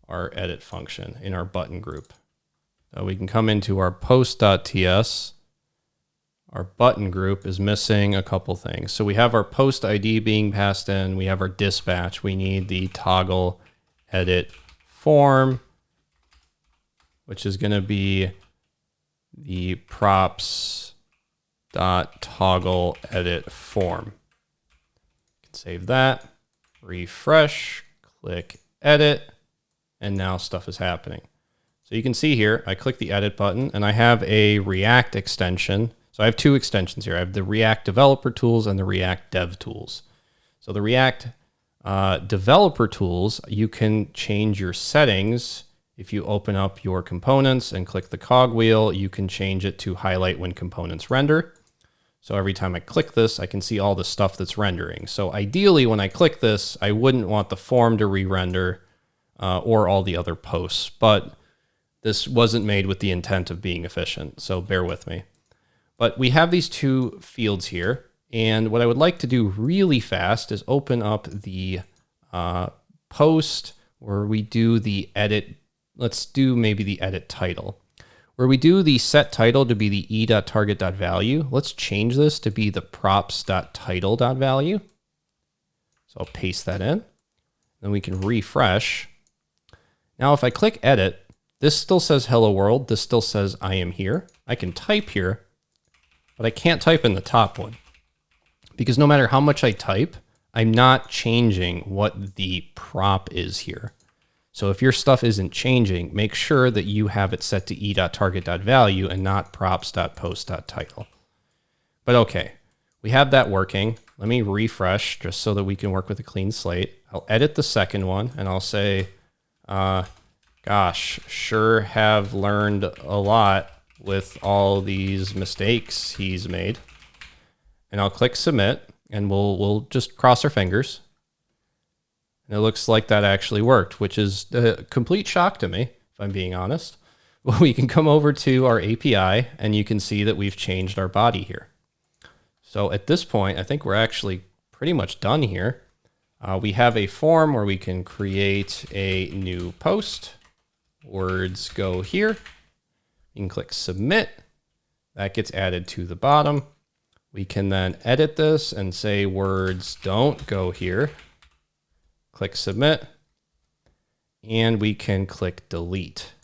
our edit function in our button group. So we can come into our post.ts. Our button group is missing a couple things. So we have our post ID being passed in. We have our dispatch. We need the toggle edit form, which is going to be the props.toggle edit form. You can save that, refresh, click edit, and now stuff is happening. So you can see here, I click the edit button and I have a React extension. So I have two extensions here. I have the React developer tools and the React dev tools. So the React developer tools, you can change your settings. If you open up your components and click the cogwheel, you can change it to highlight when components render. So every time I click this, I can see all the stuff that's rendering. So ideally, when I click this, I wouldn't want the form to re-render or all the other posts, but this wasn't made with the intent of being efficient, so bear with me. But we have these two fields here, and what I would like to do really fast is open up the post where we do the edit. Let's do maybe the edit title. Where we do the set title to be the e.target.value, let's change this to be the props.title.value. So I'll paste that in. Then we can refresh. Now if I click edit, this still says hello world. This still says I am here. I can type here, but I can't type in the top one because no matter how much I type, I'm not changing what the prop is here. So if your stuff isn't changing, make sure that you have it set to e.target.value and not props.post.title. But okay, we have that working. Let me refresh just so that we can work with a clean slate. I'll edit the second one and I'll say, gosh, sure have learned a lot with all these mistakes he's made. And I'll click submit and we'll just cross our fingers. And it looks like that actually worked, which is a complete shock to me, if I'm being honest. Well, we can come over to our API and you can see that we've changed our body here. So at this point, I think we're actually pretty much done here. We have a form where we can create a new post. Words go here. You can click submit. That gets added to the bottom. We can then edit this and say words don't go here. Click submit. And we can click delete.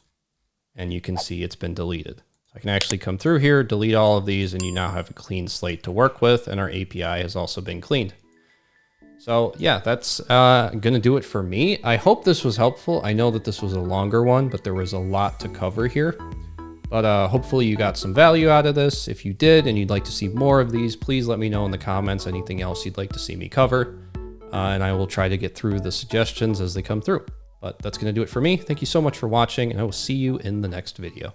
And you can see it's been deleted. So I can actually come through here, delete all of these, and you now have a clean slate to work with, and our API has also been cleaned. So yeah, that's gonna do it for me. I hope this was helpful. I know that this was a longer one, but there was a lot to cover here. But hopefully you got some value out of this. If you did and you'd like to see more of these, please let me know in the comments anything else you'd like to see me cover. And I will try to get through the suggestions as they come through. But that's gonna do it for me. Thank you so much for watching, and I will see you in the next video.